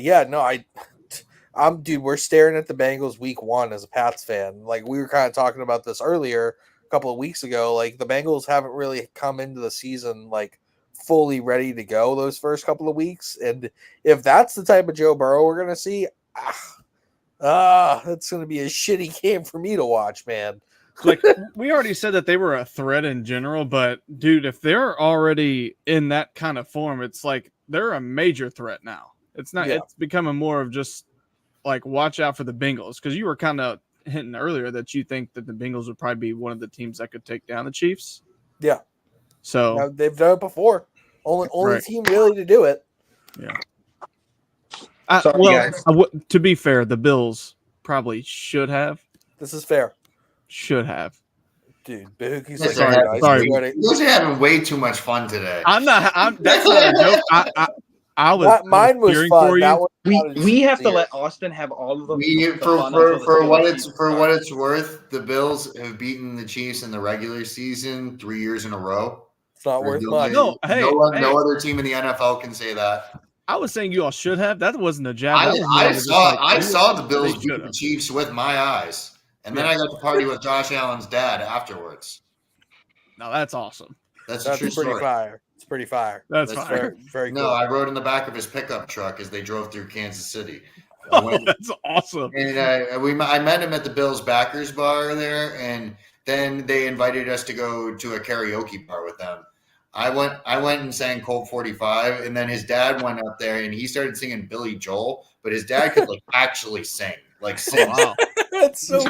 dude, we're staring at the Bengals week 1 as a Pats fan. We were kind of talking about this earlier a couple of weeks ago. The Bengals haven't really come into the season fully ready to go those first couple of weeks. And if that's the type of Joe Burrow we're going to see, that's going to be a shitty game for me to watch, man. We already said that they were a threat in general, but dude, if they're already in that kind of form, it's they're a major threat now. It's not, It's becoming more of just watch out for the Bengals. Cause you were kind of hinting earlier that you think that the Bengals would probably be one of the teams that could take down the Chiefs. Yeah. So they've done it before. Only team really to do it. Yeah. Sorry, guys. To be fair, the Bills probably should have. This is fair. Should have. Dude, Bahookie's Yes, like, sorry. Sorry. You guys are having way too much fun today. That's not a joke. Mine was cheering fun. for That you. one We have to let Austin have all of them. For what it's worth, the Bills have beaten the Chiefs in the regular season 3 years in a row. It's not worth much. No, no other team in the NFL can say that. I was saying you all should have. That wasn't a jab. I saw the Bills they beat the Chiefs with my eyes, and then I got to party with Josh Allen's dad afterwards. No, that's awesome. That's a true pretty story. fire. It's pretty fire. That's fire. very, very cool. No, I rode in the back of his pickup truck as they drove through Kansas City. That's awesome. And I met him at the Bills backers bar there, and then they invited us to go to a karaoke bar with them. I went and sang Colt 45, and then his dad went up there and he started singing Billy Joel, but his dad could like sing. Wow. That's so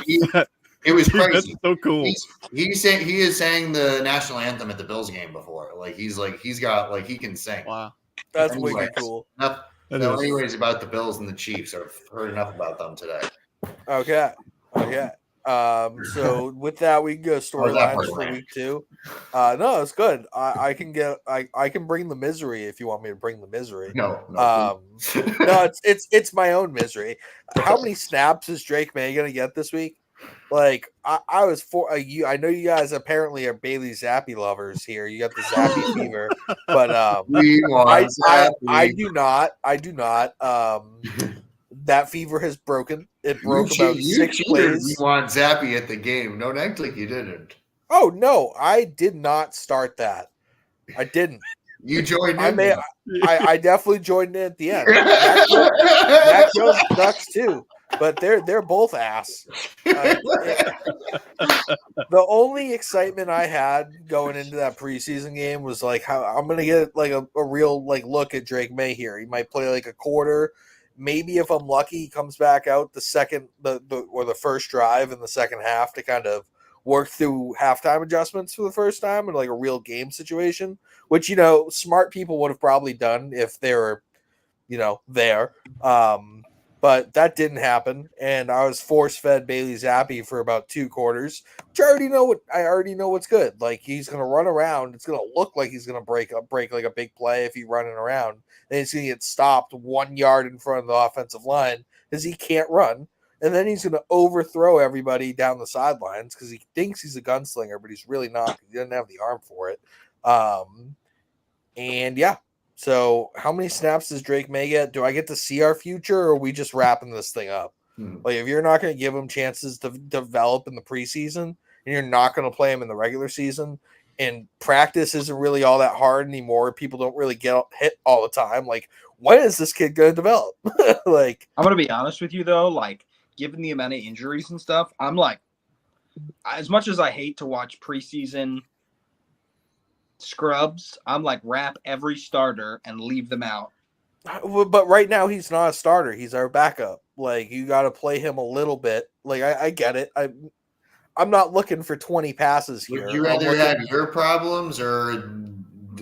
it was crazy. That's so cool. He has sang the national anthem at the Bills game before. He can sing. Wow. That's Anyways, wicked cool. Anyways, about the Bills and the Chiefs, I've heard enough about them today. Okay. So with that, we can go storylines for week 2. No, it's good. I can bring the misery if you want me to bring the misery. No. No, it's my own misery. How many snaps is Drake May gonna get this week? Like I was I know you guys apparently are Bailey Zappi lovers here. You got the Zappi fever, but I do not. That fever has broken. It broke about 6 plays. You want Zappi at the game. Don't act like you didn't. Oh, no. I did not start that. I didn't. You joined in. I definitely joined in at the end. Mac Jones sucks too, but they're both ass. The only excitement I had going into that preseason game was like how I'm gonna get like a real like look at Drake May here. He might play like a quarter. Maybe if I'm lucky, he comes back out the first drive in the second half to kind of work through halftime adjustments for the first time in like a real game situation, which, smart people would have probably done if they were, there. But that didn't happen. And I was force fed Bailey Zappi for about 2 quarters, which I already know what's good. Like he's going to run around. It's going to look like he's going to break like a big play if he's running around. And he's going to get stopped 1 yard in front of the offensive line because he can't run. And then he's going to overthrow everybody down the sidelines because he thinks he's a gunslinger, but he's really not. He doesn't have the arm for it. And yeah. So how many snaps does Drake May get? Do I get to see our future, or are we just wrapping this thing up? Like if you're not going to give him chances to develop in the preseason and you're not going to play him in the regular season, and practice isn't really all that hard anymore, people don't really get hit all the time. Like, when is this kid going to develop? Like, I'm going to be honest with you though, like given the amount of injuries and stuff, I'm like, as much as I hate to watch preseason scrubs, I'm like wrap every starter and leave them out. But right now he's not a starter. He's our backup. Like you got to play him a little bit. Like I get it. I'm not looking for 20 passes here. Would you rather have your problems or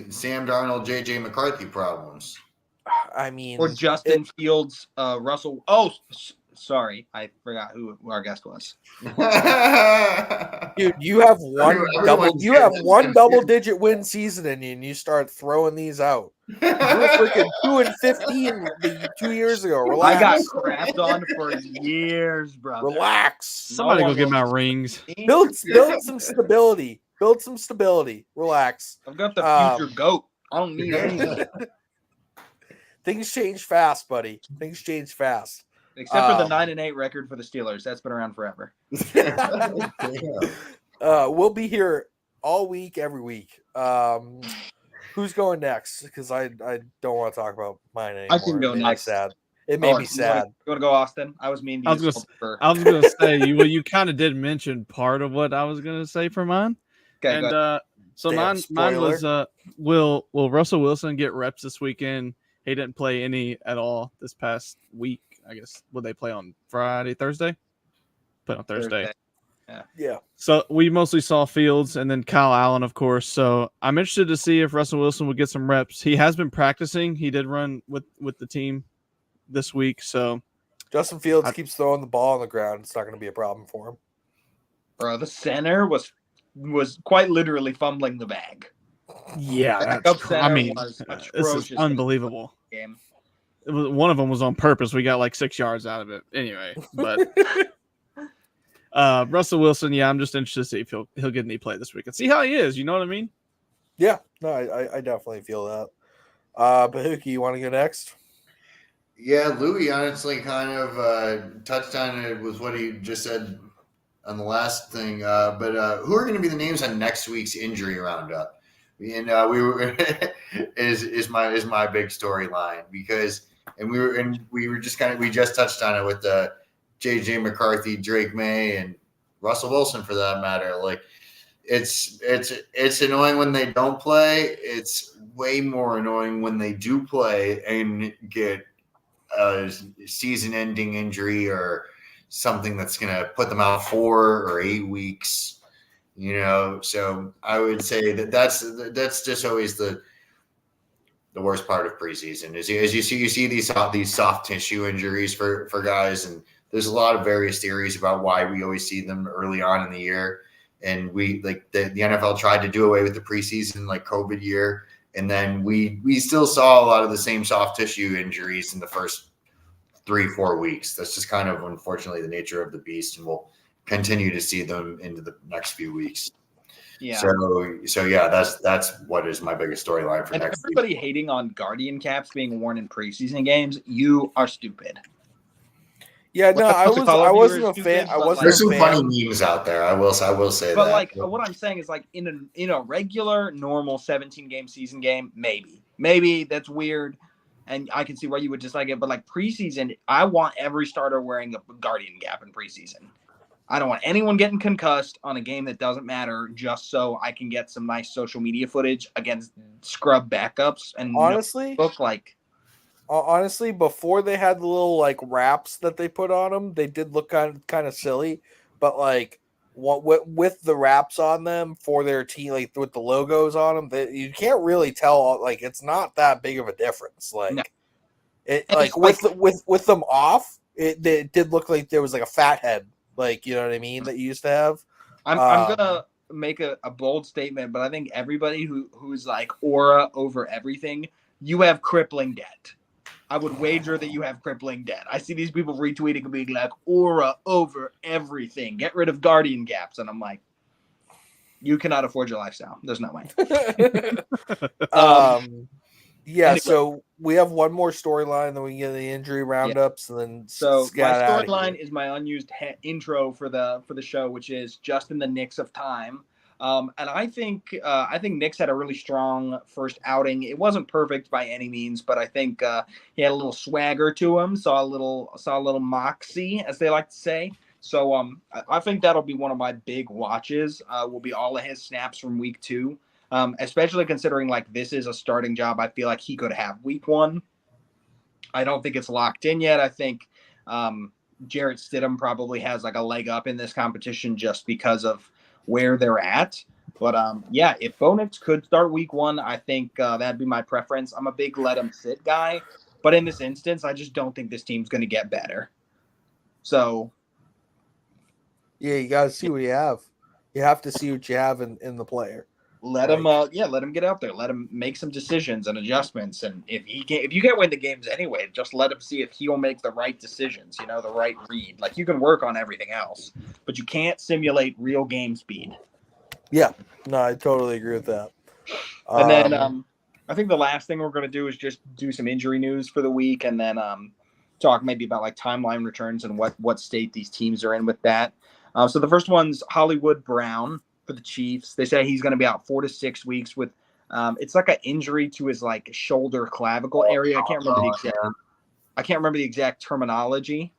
Sam Darnold, JJ McCarthy problems? I mean, or Justin Fields, Russell. Oh, sorry, I forgot who our guest was. Dude, you have one double-digit win season in you, and you start throwing these out. You were freaking 2-15 2 years ago. Relax. I got crapped on for years, bro. Relax. Somebody go get my rings. Build some stability. Build some stability. Relax. I've got the future GOAT. I don't need anything. Things change fast, buddy. Things change fast. Except for the 9-8 record for the Steelers. That's been around forever. We'll be here all week, every week. Who's going next? Because I don't want to talk about mine anymore. I can go next. Sad. It made me sad. You want to go, Austin? I was mean to you. I was going to say, you kind of did mention part of what I was going to say for mine. Okay, and so mine was, will Russell Wilson get reps this weekend? He didn't play any at all this past week. I guess, will they play on Friday, Thursday? Play on Thursday. Yeah. So we mostly saw Fields and then Kyle Allen, of course. So I'm interested to see if Russell Wilson would get some reps. He has been practicing. He did run with the team this week. So Justin Fields keeps throwing the ball on the ground. It's not going to be a problem for him. Bro, the center was quite literally fumbling the bag. yeah, Backup center was this atrocious is unbelievable. game. It was, one of them was on purpose. We got like 6 yards out of it anyway. But Russell Wilson, yeah, I'm just interested to see if he'll get any play this week and see how he is. You know what I mean? Yeah, no, I definitely feel that. Bahookie, you want to go next? Yeah, Louie honestly kind of touched on it with what he just said on the last thing. But who are going to be the names on next week's injury roundup? And we were is my big storyline because we just touched on it with JJ McCarthy, Drake May, and Russell Wilson for that matter. Like it's annoying when they don't play. It's way more annoying when they do play and get a season-ending injury or something that's going to put them out 4 or 8 weeks. So I would say that's just always the worst part of preseason is you see these soft tissue injuries for guys, and there's a lot of various theories about why we always see them early on in the year. And we like the NFL tried to do away with the preseason like COVID year, and then we still saw a lot of the same soft tissue injuries in the first 3-4 weeks. That's just kind of unfortunately the nature of the beast, and we'll continue to see them into the next few weeks. Yeah. So yeah, that's what is my biggest storyline for next week. Everybody hating on Guardian caps being worn in preseason games, you are stupid. Yeah, no, I wasn't a fan. There's some funny memes out there. I will say that. But like, what I'm saying is like in a regular, normal 17-game season game, maybe that's weird, and I can see why you would dislike it. But like preseason, I want every starter wearing a Guardian cap in preseason. I don't want anyone getting concussed on a game that doesn't matter just so I can get some nice social media footage against scrub backups. And honestly, before they had the little like wraps that they put on them, they did look kind of silly. But like with the wraps on them for their team, like with the logos on them, you can't really tell. Like it's not that big of a difference. Like with them off, it did look like there was like a fat head. Like, you know what I mean? That you used to have. I'm going to make a bold statement, but I think everybody who's like aura over everything, you have crippling debt. I would wager that you have crippling debt. I see these people retweeting and being like, aura over everything. Get rid of Guardian gaps. And I'm like, you cannot afford your lifestyle. There's no way. Yeah, anyway. So we have one more storyline, then we get the injury roundups, and then so my storyline is my unused intro for the show, which is just in the nicks of time. And I think Nick's had a really strong first outing. It wasn't perfect by any means, but I think he had a little swagger to him. Saw a little moxie, as they like to say. So I think that'll be one of my big watches. Will be all of his snaps from week 2. Especially considering like this is a starting job. I feel like he could have week 1. I don't think it's locked in yet. I think Jarrett Stidham probably has like a leg up in this competition just because of where they're at. But yeah, if Bo Nix could start week 1, I think that'd be my preference. I'm a big let him sit guy, but in this instance, I just don't think this team's going to get better. So yeah, you got to see what you have. You have to see what you have in the player. Let him get out there. Let him make some decisions and adjustments. And if you can't win the games anyway, just let him see if he'll make the right decisions. The right read. Like you can work on everything else, but you can't simulate real game speed. Yeah, no, I totally agree with that. And then I think the last thing we're going to do is just do some injury news for the week, and then talk maybe about like timeline returns and what state these teams are in with that. So the first one's Hollywood Brown for the Chiefs. They say he's going to be out 4 to 6 weeks with it's like an injury to his like shoulder clavicle area. I can't remember the exact terminology,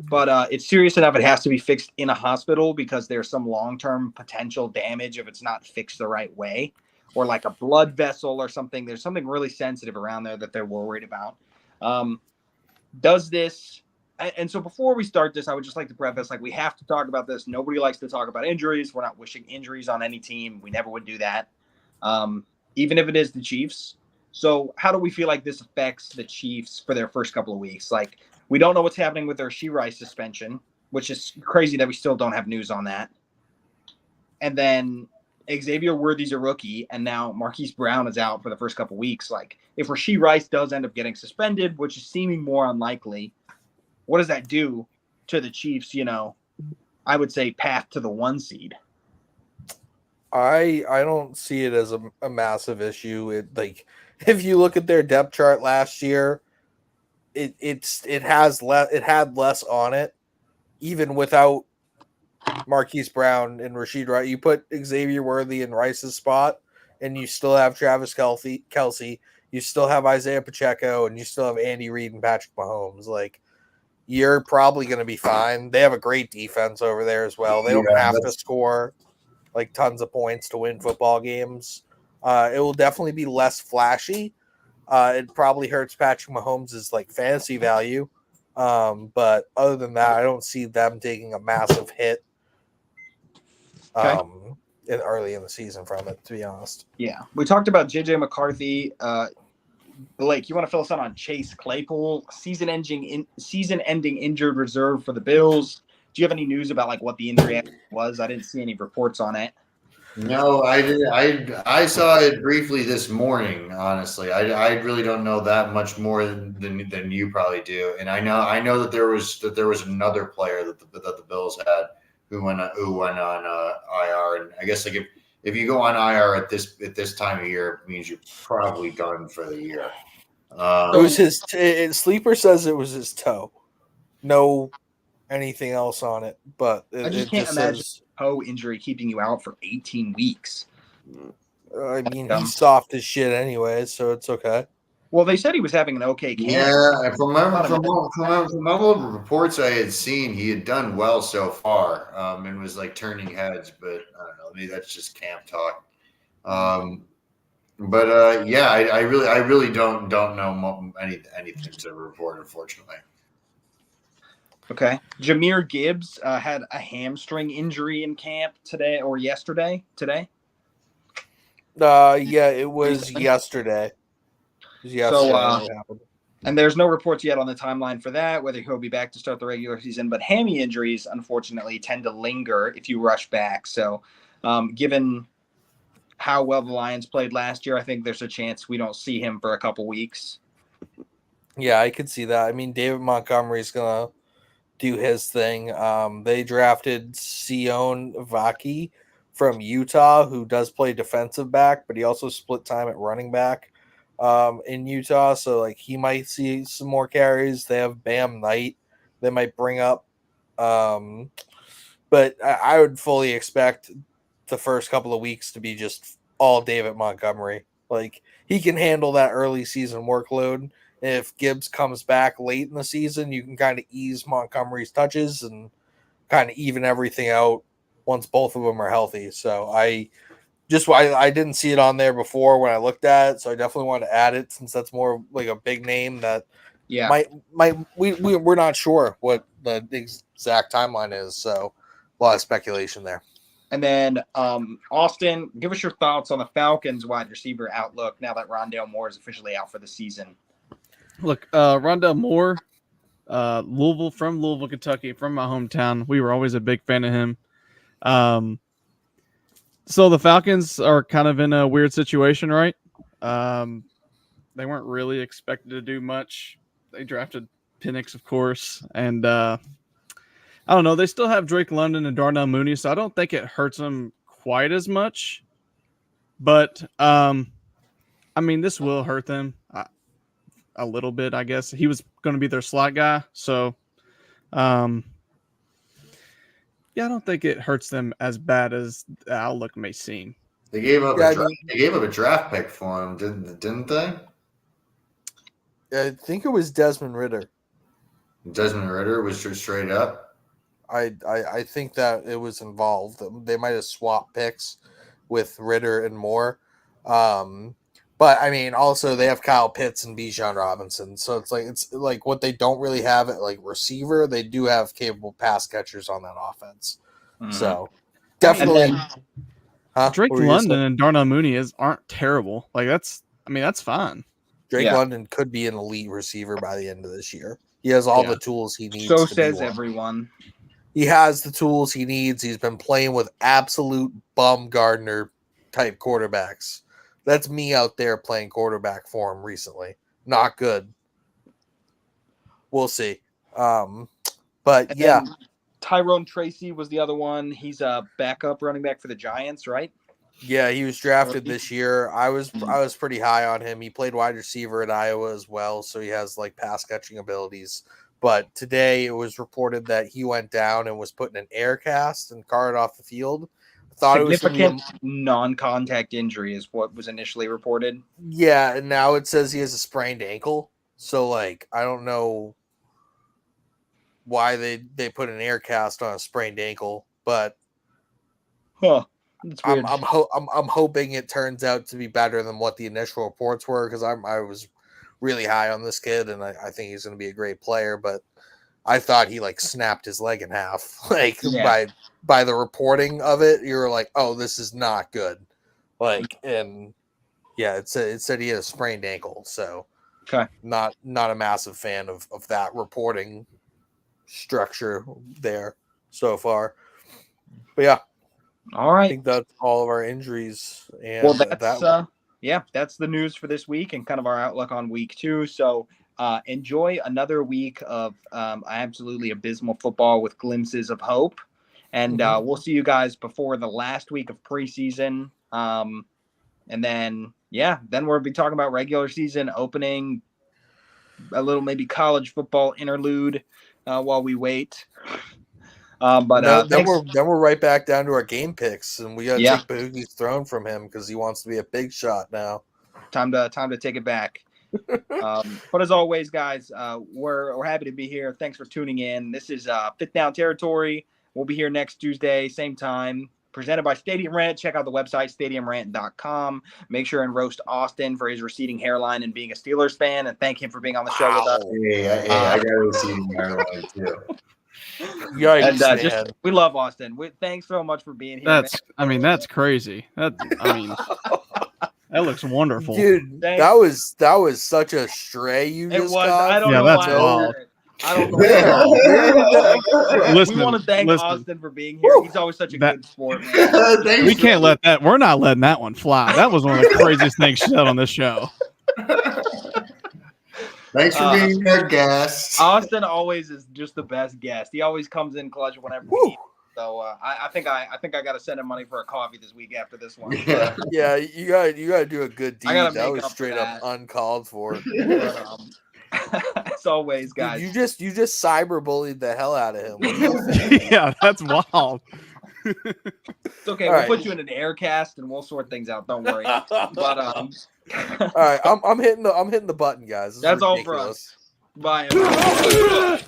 but it's serious enough. It has to be fixed in a hospital because there's some long-term potential damage if it's not fixed the right way, or like a blood vessel or something. There's something really sensitive around there that they're worried about. Does this and so before we start this, I would just like to preface, like, we have to talk about this. Nobody likes to talk about injuries. We're not wishing injuries on any team. We never would do that, even if it is the Chiefs. So how do we feel like this affects the Chiefs for their first couple of weeks? Like, we don't know what's happening with their Rashee Rice suspension, which is crazy that we still don't have news on that. And then Xavier Worthy's a rookie, and now Marquise Brown is out for the first couple of weeks. Like, if Rashee Rice does end up getting suspended, which is seeming more unlikely, what does that do to the Chiefs? I would say path to the 1 seed. I don't see it as a massive issue. If you look at their depth chart last year, it had less on it, even without Marquise Brown and Rashee Rice. You put Xavier Worthy in Rice's spot, and you still have Travis Kelce, you still have Isaiah Pacheco, and you still have Andy Reid and Patrick Mahomes. Like, you're probably going to be fine. They have a great defense over there as well. They don't have to score like tons of points to win football games. It will definitely be less flashy. It probably hurts Patrick Mahomes' like fantasy value. But other than that, I don't see them taking a massive hit early in the season from it, to be honest. Yeah. We talked about JJ McCarthy. Blake, you want to fill us in on Chase Claypool, season-ending injured reserve for the Bills? Do you have any news about like what the injury was? I didn't see any reports on it. No, I didn't. I saw it briefly this morning. Honestly, I really don't know that much more than you probably do. And I know that there was another player that the Bills had who went on IR. And I guess like if you go on IR at this time of year, it means you're probably done for the year. It was his Sleeper says it was his toe. No anything else on it, but I just can't imagine toe injury keeping you out for 18 weeks. I mean, he's soft as shit anyway, so it's okay. Well, they said he was having an okay camp. Yeah, from all the reports I had seen, he had done well so far, and was like turning heads. But I don't know, maybe that's just camp talk. Yeah, I really don't know anything to report, unfortunately. Okay, Jahmyr Gibbs had a hamstring injury in camp today or yesterday. Today. Yeah, it was yesterday. So, and there's no reports yet on the timeline for that, whether he'll be back to start the regular season. But hammy injuries, unfortunately, tend to linger if you rush back. So, given how well the Lions played last year, I think there's a chance we don't see him for a couple weeks. Yeah, I could see that. I mean, David Montgomery's going to do his thing. They drafted Sion Vaki from Utah, who does play defensive back, but he also split time at running back in Utah. So like he might see some more carries. They have Bam Knight they might bring up. But I would fully expect the first couple of weeks to be just all David Montgomery. Like he can handle that early season workload. If Gibbs comes back late in the season, you can kind of ease Montgomery's touches and kind of even everything out once both of them are healthy. So I didn't see it on there before when I looked at it, so I definitely want to add it since that's more like a big name that we're not sure what the exact timeline is. So a lot of speculation there. And then Austin, give us your thoughts on the Falcons wide receiver outlook now that Rondale Moore is officially out for the season. Look, Rondale Moore, Louisville, Kentucky, from my hometown. We were always a big fan of him. So the Falcons are kind of in a weird situation, right? They weren't really expected to do much. They drafted Penix, of course, and I don't know. They still have Drake London and Darnell Mooney, so I don't think it hurts them quite as much. But I mean, this will hurt them a little bit, I guess. He was going to be their slot guy, so yeah, I don't think it hurts them as bad as the outlook may seem. They gave up a draft pick for him, didn't they? I think it was Desmond Ridder. Desmond Ridder was just straight up. I think that it was involved. They might have swapped picks with Ridder and Moore. But But I mean, also they have Kyle Pitts and Bijan Robinson, so it's like what they don't really have at like receiver. They do have capable pass catchers on that offense. Mhm. So definitely. Drake What were you London saying? and Darnell Mooney aren't terrible. Like that's fine. Drake Yeah. London could be an elite receiver by the end of this year. He has all the tools he needs. So to says be one. everyone. He has the tools he needs. He's been playing with absolute bum Gardner type quarterbacks. That's me out there playing quarterback for him recently. Not good. We'll see. But And yeah, then Tyrone Tracy was the other one. He's a backup running back for the Giants, right? yeah, he was drafted this year. I was pretty high on him. He played wide receiver at Iowa as well, so he has like pass catching abilities. But today it was reported that he went down and was put in an air cast and carted off the field. Thought Significant it was non-contact injury is what was initially reported. yeah, and now it says he has a sprained ankle. So like I don't know why they put an air cast on a sprained ankle, but Huh. That's weird. I'm hoping it turns out to be better than what the initial reports were, because I was really high on this kid and I think he's going to be a great player, but I thought he like snapped his leg in half. Like by the reporting of it, you're like, oh, this is not good. Like, and yeah, it said he had a sprained ankle, so Okay. not a massive fan of that reporting structure there so far. But yeah, All I right. think that's all of our injuries. And Well, that's the news for this week and kind of our outlook on week 2. So enjoy another week of absolutely abysmal football with glimpses of hope. And we'll see you guys before the last week of preseason. And then we'll be talking about regular season opening, a little maybe college football interlude while we wait. Then we're right back down to our game picks, and we got to take Bahooky's throne from him because he wants to be a big shot now. Time to take it back. But as always, guys, we're happy to be here. Thanks for tuning in. This is Fifth Down Territory. We'll be here next Tuesday, same time. Presented by Stadium Rant. Check out the website, stadiumrant.com. Make sure and roast Austin for his receding hairline and being a Steelers fan, and thank him for being on the show with us. I got a receding hairline too. Yikes, man. We love Austin. Thanks so much for being here. That's crazy. That looks wonderful, dude. Thanks. That was such a stray you just got. I don't know that's why. wild. I don't know. Listen, we want to thank Austin for being here. He's always such a good sport, man. We can't let that. We're not letting that one fly. That was one of the craziest things said on this show. Thanks for being our guest. Austin always is just the best guest. He always comes in clutch whenever we need. So I think I got to send him money for a coffee this week after this one. Yeah, you got to do a good deed. That was straight up uncalled for. As always, guys. Dude, you just cyberbullied the hell out of him. Yeah, that's wild. It's okay. We'll put you in an air cast and we'll sort things out. Don't worry. But all right, I'm hitting the button, guys. That's ridiculous. All for us. Bye.